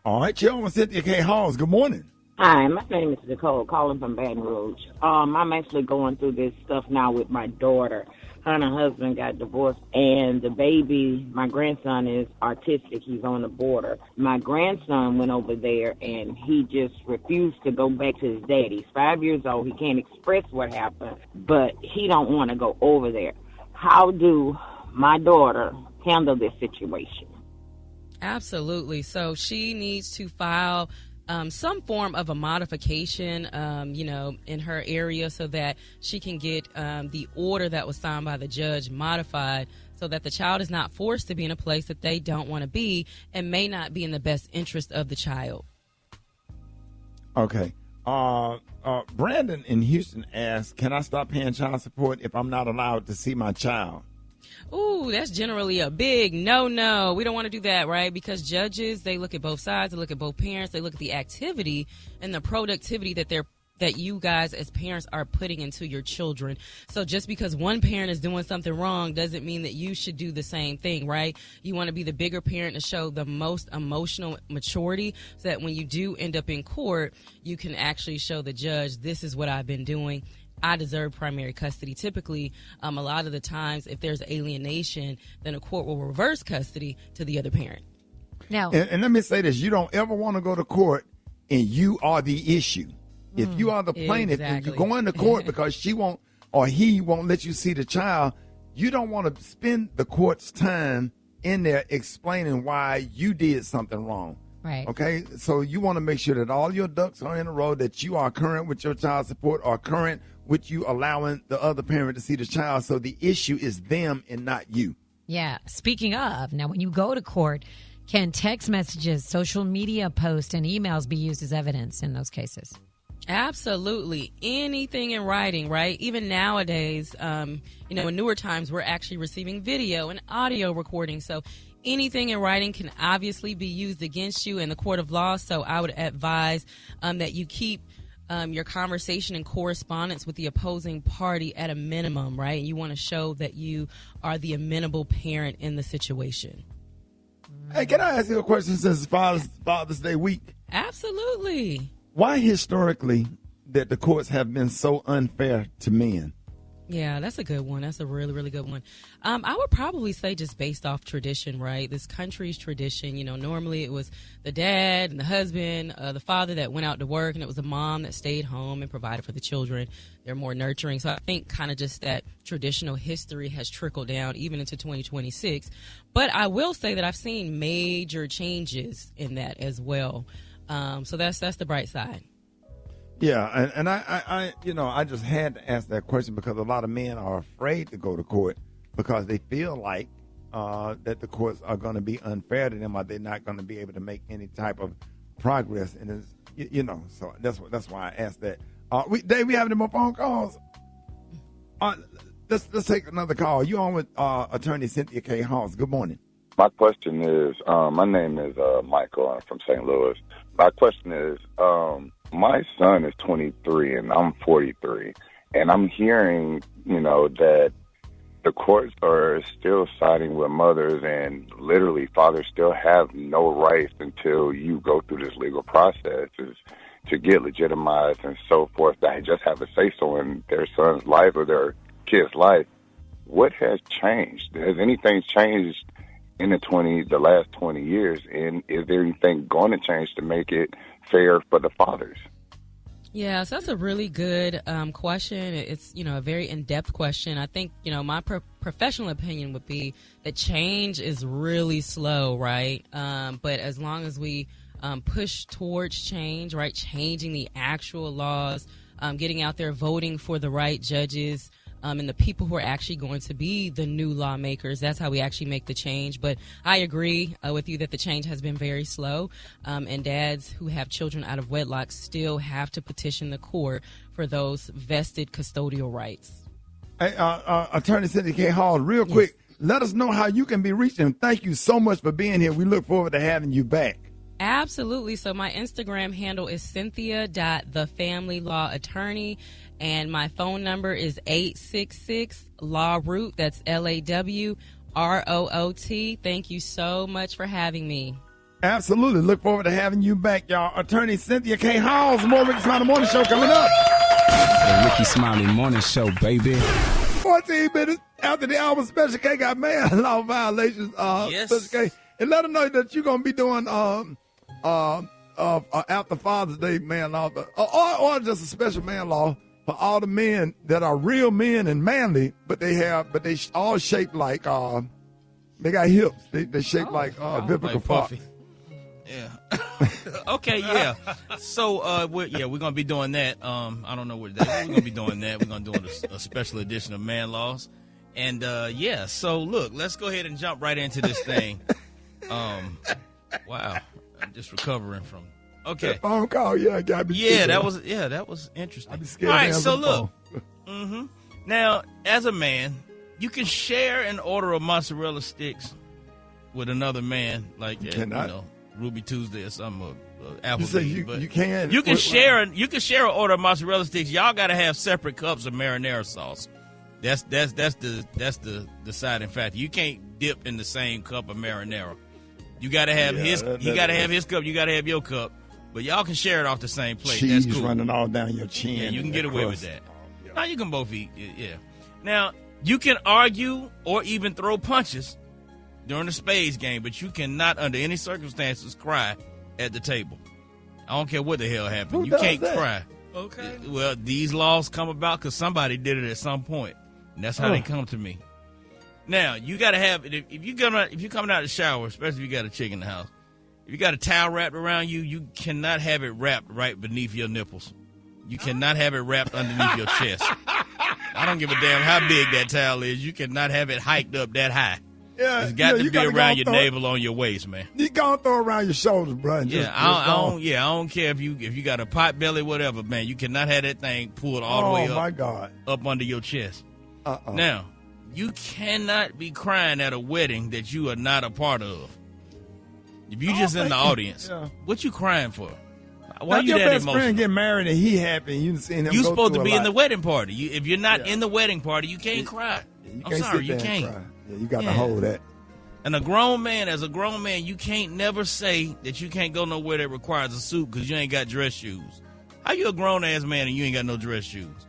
All right, you're on with Cynthia K. Hawes. Good morning. Hi, my name is Nicole, calling from Baton Rouge. I'm actually going through this stuff now with my daughter. Her and her husband got divorced, and the baby, my grandson, is autistic. He's on the border. My grandson went over there, and he just refused to go back to his dad. He's 5 years old. He can't express what happened, but he don't want to go over there. How do my daughter handle this situation? Absolutely. So she needs to file some form of a modification, in her area so that she can get the order that was signed by the judge modified so that the child is not forced to be in a place that they don't want to be and may not be in the best interest of the child. Okay. Brandon in Houston asks, can I stop paying child support if I'm not allowed to see my child? Ooh, that's generally a big no. We don't want to do that, right? Because judges, they look at both sides, they look at both parents, they look at the activity and the productivity that you guys as parents are putting into your children. So just because one parent is doing something wrong doesn't mean that you should do the same thing, right? You want to be the bigger parent to show the most emotional maturity so that when you do end up in court, you can actually show the judge, this is what I've been doing. I deserve primary custody. Typically, a lot of the times, if there's alienation, then a court will reverse custody to the other parent. Now, and let me say this. You don't ever want to go to court and you are the issue. If you are the plaintiff and you go into court because she won't or he won't let you see the child, you don't want to spend the court's time in there explaining why you did something wrong. Right. Okay? So you want to make sure that all your ducks are in a row, that you are current with your child support or current with you allowing the other parent to see the child. So the issue is them and not you. Yeah. Speaking of, now when you go to court, can text messages, social media posts, and emails be used as evidence in those cases? Absolutely. Anything in writing, right? Even nowadays, in newer times, we're actually receiving video and audio recording. So anything in writing can obviously be used against you in the court of law. So I would advise that you keep your conversation and correspondence with the opposing party at a minimum, right? You want to show that you are the amenable parent in the situation. Hey, can I ask you a question since it's Father's Day week? Absolutely. Why historically that the courts have been so unfair to men? Yeah, that's a good one. That's a really, really good one. I would probably say just based off tradition, right? This country's tradition, normally it was the dad and the husband, the father that went out to work, and it was the mom that stayed home and provided for the children. They're more nurturing. So I think kind of just that traditional history has trickled down even into 2026. But I will say that I've seen major changes in that as well. So that's the bright side. Yeah, and I just had to ask that question because a lot of men are afraid to go to court because they feel like that the courts are going to be unfair to them or they're not going to be able to make any type of progress. And so that's why I asked that. Dave, we have any more phone calls? Let's take another call. You on with Attorney Cynthia K. Hawes. Good morning. My question is, my name is Michael. I'm from St. Louis. My question is, my son is 23 and I'm 43, and I'm hearing, that the courts are still siding with mothers, and literally fathers still have no rights until you go through this legal process to get legitimized and so forth. That just have a say-so in their son's life or their kid's life. What has changed? Has anything changed in the last 20 years, and is there anything going to change to make it fair for the fathers? Yeah, so that's a really good question. It's, a very in-depth question. I think, my professional opinion would be that change is really slow, right? But as long as we push towards change, right, changing the actual laws, getting out there, voting for the right judges, and the people who are actually going to be the new lawmakers. That's how we actually make the change. But I agree with you that the change has been very slow, and dads who have children out of wedlock still have to petition the court for those vested custodial rights. Hey, Attorney Cynthia K. Hall, real quick, let us know how you can be reached, and thank you so much for being here. We look forward to having you back. Absolutely. So my Instagram handle is cynthia.thefamilylawattorney. And my phone number is 866-LAW-ROOT. That's LAWROOT. Thank you so much for having me. Absolutely. Look forward to having you back, y'all. Attorney Cynthia K. Hawes, more Rickey Smiley Morning Show coming up. The Rickey Smiley Morning Show, baby. 14 minutes after the hour, Special K got man law violations. Special K. And let them know that you're going to be doing after Father's Day man law, or just a special man law for all the men that are real men and manly, but they all shaped like they got hips. They shaped like biblical puffy. Yeah. Okay. Yeah. So we're gonna be doing that. I don't know what that. We're gonna be doing that. We're gonna do a special edition of Man Laws, and So look, let's go ahead and jump right into this thing. Wow. I'm just recovering from Okay. That phone call, yeah, got me. Yeah, that was interesting. I'd be scared. All right, so look. Now, as a man, you can share an order of mozzarella sticks with another man, like Ruby Tuesday or something. Applebee's. You can. You can share an order of mozzarella sticks. Y'all got to have separate cups of marinara sauce. That's the deciding factor. You can't dip in the same cup of marinara. You got to have his. You got to have his cup. You got to have your cup. But y'all can share it off the same plate. Cheese That's cool. running all down your chin. Yeah, you can get away with that. Now you can both eat. Yeah. Now you can argue or even throw punches during the spades game, but you cannot, under any circumstances, cry at the table. I don't care what the hell happened. You can't cry. Okay. Well, these laws come about because somebody did it at some point, and that's how they come to me. Now you got to have if you're coming out of the shower, especially if you got a chick in the house. If you got a towel wrapped around you, you cannot have it wrapped right beneath your nipples. You cannot have it wrapped underneath your chest. I don't give a damn how big that towel is. You cannot have it hiked up that high. Yeah, it's got to be around your navel on your waist, man. You gotta throw it around your shoulders, bro. I don't care if you got a pot belly, whatever, man. You cannot have that thing pulled all the way up. Oh my God! Up under your chest. Now, you cannot be crying at a wedding that you are not a part of. If you just in the audience, what you crying for? Why you your that best emotional? friend get married and he happy and you seen him. You go supposed to through be a in the lot. wedding party. If you're not in the wedding party, you can't cry. I'm sorry, you can't. Yeah, you got to hold that. And as a grown man, you can't never say that you can't go nowhere that requires a suit because you ain't got dress shoes. How you a grown ass man and you ain't got no dress shoes?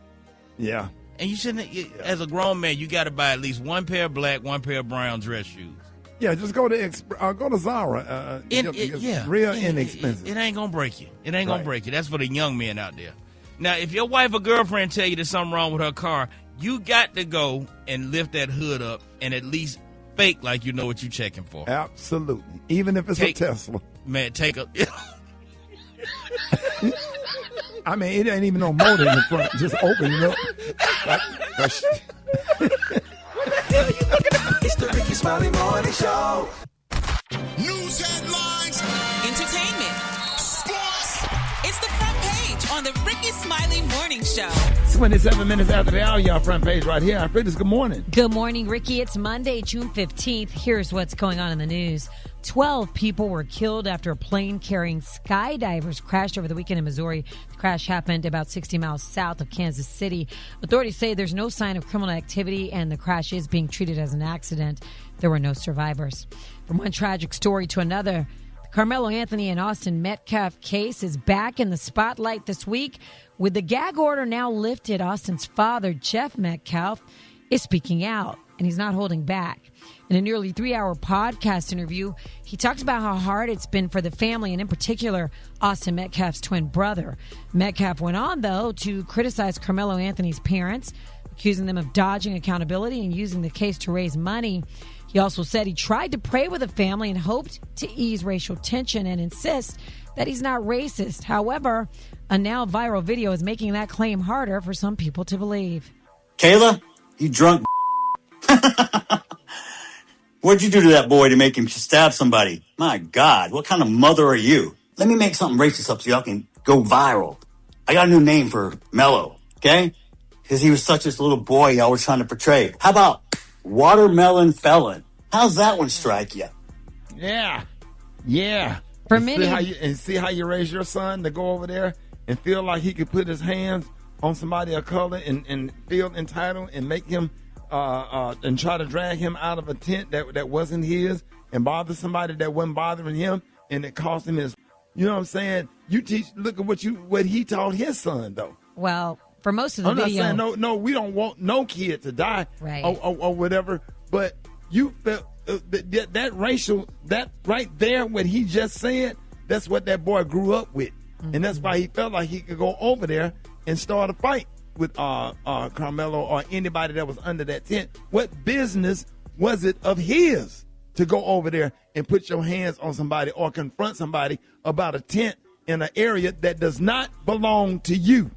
Yeah. And you shouldn't. As a grown man, you got to buy at least one pair of black, one pair of brown dress shoes. Yeah, just go to Zara. Real inexpensive. It ain't gonna break you. It ain't gonna break you. That's for the young men out there. Now, if your wife or girlfriend tell you there's something wrong with her car, you got to go and lift that hood up and at least fake like you know what you're checking for. Absolutely, even if it's a Tesla. Man, take a. I mean, it ain't even no motor in the front. Just open it up. It's the Rickey Smiley Morning Show. News headlines, entertainment, sports. It's the front page on the Rickey Smiley Morning Show. 27 minutes after the hour, y'all front page right here. Fridays, good morning. Good morning, Ricky. It's Monday, June 15th. Here's what's going on in the news. 12 people were killed after a plane carrying skydivers crashed over the weekend in Missouri. The crash happened about 60 miles south of Kansas City. Authorities say there's no sign of criminal activity and the crash is being treated as an accident. There were no survivors. From one tragic story to another, the Carmelo Anthony and Austin Metcalf case is back in the spotlight this week. With the gag order now lifted, Austin's father, Jeff Metcalf, is speaking out, and he's not holding back. In a nearly 3-hour podcast interview, he talks about how hard it's been for the family, and in particular, Austin Metcalf's twin brother. Metcalf went on, though, to criticize Carmelo Anthony's parents, accusing them of dodging accountability and using the case to raise money. He also said he tried to pray with the family and hoped to ease racial tension and insist that he's not racist. However, a now viral video is making that claim harder for some people to believe. Kayla, you drunk. What'd you do to that boy to make him stab somebody? My God, what kind of mother are you? Let me make something racist up so y'all can go viral. I got a new name for Mello, okay? Because he was such a little boy y'all were trying to portray. How about watermelon felon? How's that one strike you? Yeah. For many, see how you raise your son to go over there and feel like he could put his hands on somebody of color and feel entitled and make him and try to drag him out of a tent that wasn't his and bother somebody that wasn't bothering him, and it cost him his. You know what I'm saying? You teach. Look at what he taught his son, though. well, for most of the I'm video, not saying no. We don't want no kid to die, right? Or whatever. But you felt that racial, that right there, what he just said. That's what that boy grew up with, and that's why he felt like he could go over there and start a fight with Carmelo or anybody that was under that tent. What business was it of his to go over there and put your hands on somebody or confront somebody about a tent in an area that does not belong to you?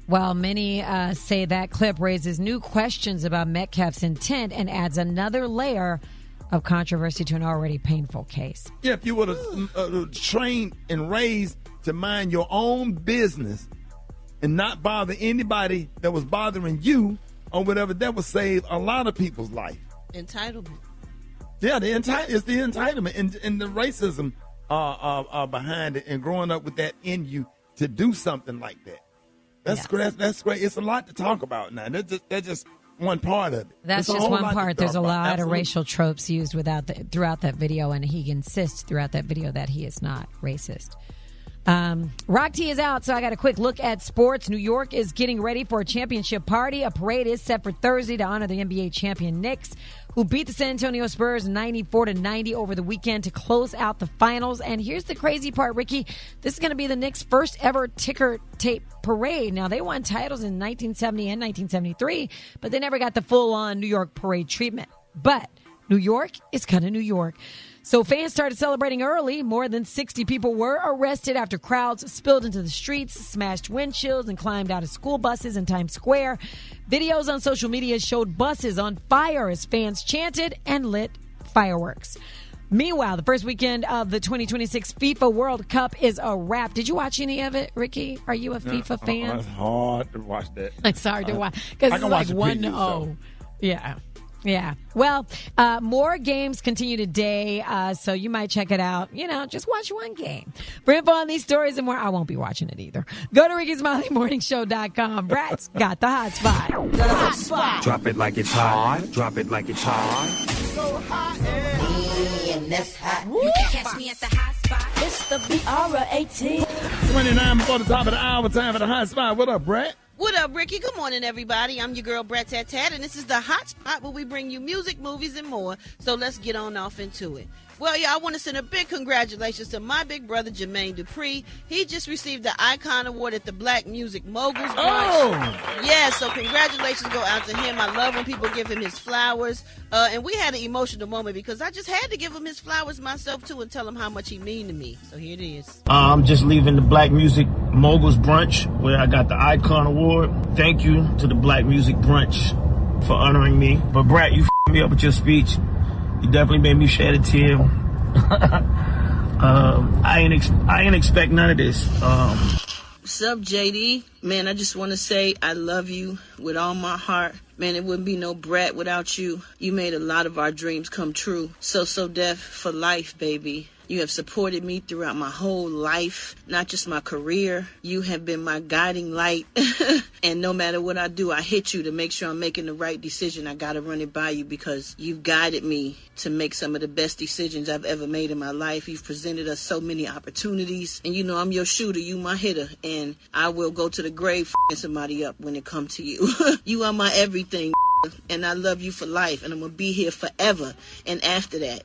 Well, many say that clip raises new questions about Metcalf's intent and adds another layer of controversy to an already painful case. Yeah, if you were trained and raised to mind your own business and not bother anybody that was bothering you or whatever, that would save a lot of people's life. Entitlement. Yeah, it's the entitlement and the racism behind it, and growing up with that in you to do something like that. That's great. That's great. It's a lot to talk about now. That's just one part of it. That's just one part. There's a lot of racial tropes used throughout that video, and he insists throughout that video that he is not racist. Rock T is out, so I got a quick look at sports. New York is getting ready for a championship party. A parade is set for Thursday to honor the NBA champion Knicks, who beat the San Antonio Spurs 94-90 over the weekend to close out the finals. And here's the crazy part, Ricky. This is going to be the Knicks' first ever ticker tape parade. Now, they won titles in 1970 and 1973, but they never got the full-on New York parade treatment. But New York is kind of New York. So fans started celebrating early. More than 60 people were arrested after crowds spilled into the streets, smashed windshields, and climbed out of school buses in Times Square. Videos on social media showed buses on fire as fans chanted and lit fireworks. Meanwhile, the first weekend of the 2026 FIFA World Cup is a wrap. Did you watch any of it, Ricky? Are you a FIFA fan? It's hard to watch that. It's hard to watch because it's like 1-0. Yeah. Yeah. Well, more games continue today, so you might check it out. Just watch one game. For info on these stories and more, I won't be watching it either. Go to RickySmileyMorningShow.com. Brat's got the hot spot. The hot spot. Drop it like it's hot. Drop it like it's hot. So hot, and that's hot. You can catch me at the hot spot. It's the BR18. 29 before the top of the hour, time for the hot spot. What up, Brat? What up, Ricky? Good morning, everybody. I'm your girl, Brat, and this is the hot spot where we bring you music, movies, and more. So let's get on off into it. Well, I want to send a big congratulations to my big brother, Jermaine Dupri. He just received the Icon Award at the Black Music Moguls Brunch. Yeah, so congratulations go out to him. I love when people give him his flowers. And we had an emotional moment because I just had to give him his flowers myself, too, and tell him how much he mean to me. So here it is. I'm just leaving the Black Music Moguls Brunch where I got the Icon Award. Thank you to the Black Music Brunch for honoring me. But, Brat, you f***ed me up with your speech. You definitely made me shed a tear. I ain't expect none of this. What's up, JD? Man, I just want to say I love you with all my heart. Man, it wouldn't be no Brat without you. You made a lot of our dreams come true. So deaf for life, baby. You have supported me throughout my whole life, not just my career. You have been my guiding light. And no matter what I do, I hit you to make sure I'm making the right decision. I got to run it by you because you've guided me to make some of the best decisions I've ever made in my life. You've presented us so many opportunities. And I'm your shooter, you my hitter. And I will go to the grave f***ing somebody up when it comes to you. You are my everything, and I love you for life. And I'm going to be here forever and after that.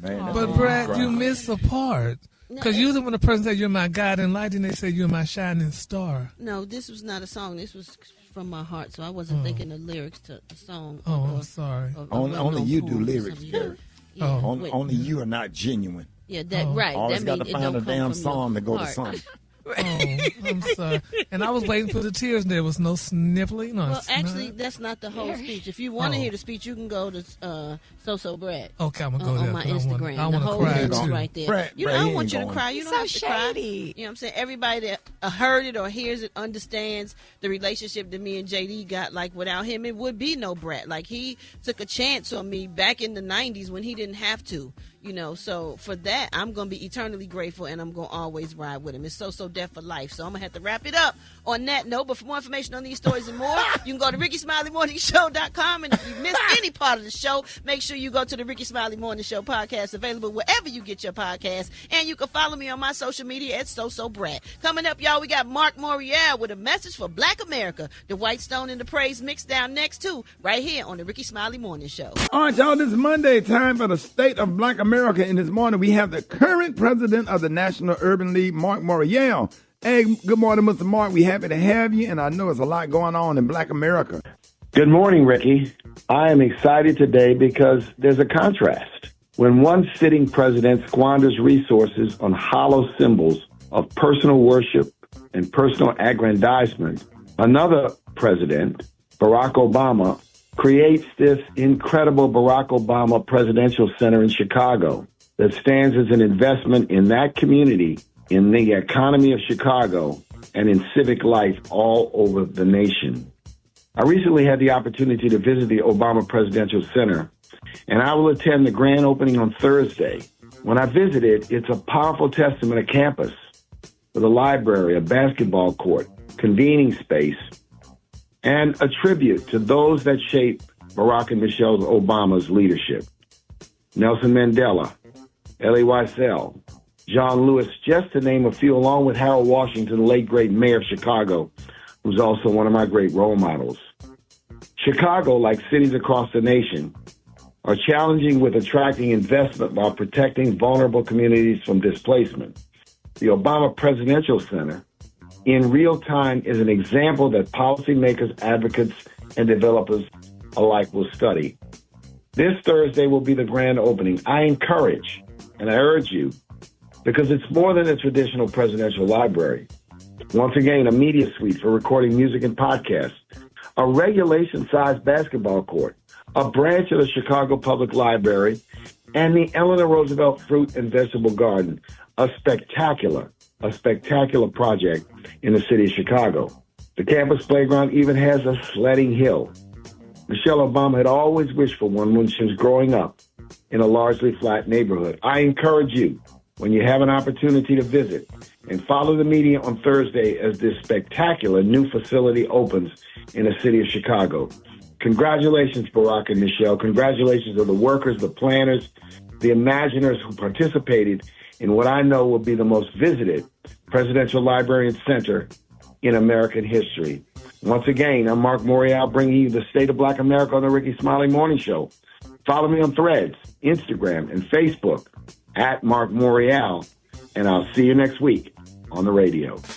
Man, but Brad, you missed the part. Because usually when a person says you're my guiding light, and they say you're my shining star. No, this was not a song. This was from my heart, so I wasn't thinking the lyrics to the song. I'm sorry. Only you do lyrics, Gary. Yeah, only you are not genuine. Yeah, right. Always got to find a damn song to go to something. I'm sorry. And I was waiting for the tears, and there was no sniffling. Well, actually, that's not the whole speech. If you want to hear the speech, you can go to So Brat. Okay, I'm going to go there. On my Instagram. I want to cry, too. Right there. Brat, I don't want you to cry. You don't have to cry. Shady. You know what I'm saying? Everybody that heard it or hears it understands the relationship that me and JD got. Like, without him, it would be no Brat. Like, he took a chance on me back in the 90s when he didn't have to. So for that, I'm going to be eternally grateful, and I'm going to always ride with him. It's so deaf for life. So I'm going to have to wrap it up on that note. But for more information on these stories and more, you can go to RickySmileyMorningShow.com. And if you missed any part of the show, make sure you go to the Rickey Smiley Morning Show podcast, available wherever you get your podcast. And you can follow me on my social media at Brat. Coming up, y'all, we got Marc Morial with a message for Black America. The White Stone and the Praise mixed down next, too, right here on the Rickey Smiley Morning Show. All right, y'all, this is Monday, time for the State of Black America. And this morning, we have the current president of the National Urban League, Marc Morial. Hey, good morning, Mr. Marc. We're happy to have you, and I know there's a lot going on in Black America. Good morning, Ricky. I am excited today because there's a contrast. When one sitting president squanders resources on hollow symbols of personal worship and personal aggrandizement, another president, Barack Obama, creates this incredible Barack Obama Presidential Center in Chicago that stands as an investment in that community in the economy of Chicago and in civic life all over the nation. I recently had the opportunity to visit the Obama Presidential Center, and I will attend the grand opening on Thursday. When I visited, it's a powerful testament of campus with a library, a basketball court, convening space, and a tribute to those that shaped Barack and Michelle Obama's leadership. Nelson Mandela, Elie Wiesel, John Lewis, just to name a few, along with Harold Washington, the late great mayor of Chicago, who's also one of my great role models. Chicago, like cities across the nation, are challenging with attracting investment while protecting vulnerable communities from displacement. The Obama Presidential Center, in real time, is an example that policymakers, advocates, and developers alike will study. This Thursday will be the grand opening. I encourage and I urge you, because it's more than a traditional presidential library. Once again, a media suite for recording music and podcasts, a regulation-sized basketball court, a branch of the Chicago Public Library, and the Eleanor Roosevelt Fruit and Vegetable Garden, a spectacular project in the city of Chicago. The campus playground even has a sledding hill. Michelle Obama had always wished for one when she was growing up in a largely flat neighborhood. I encourage you, when you have an opportunity to visit, and follow the media on Thursday as this spectacular new facility opens in the city of Chicago. Congratulations, Barack and Michelle. Congratulations to the workers, the planners, the imaginers who participated in what I know will be the most visited presidential library and center in American history. Once again, I'm Marc Morial, bringing you the State of Black America on the Rickey Smiley Morning Show. Follow me on Threads, Instagram, and Facebook at Marc Morial, and I'll see you next week on the radio.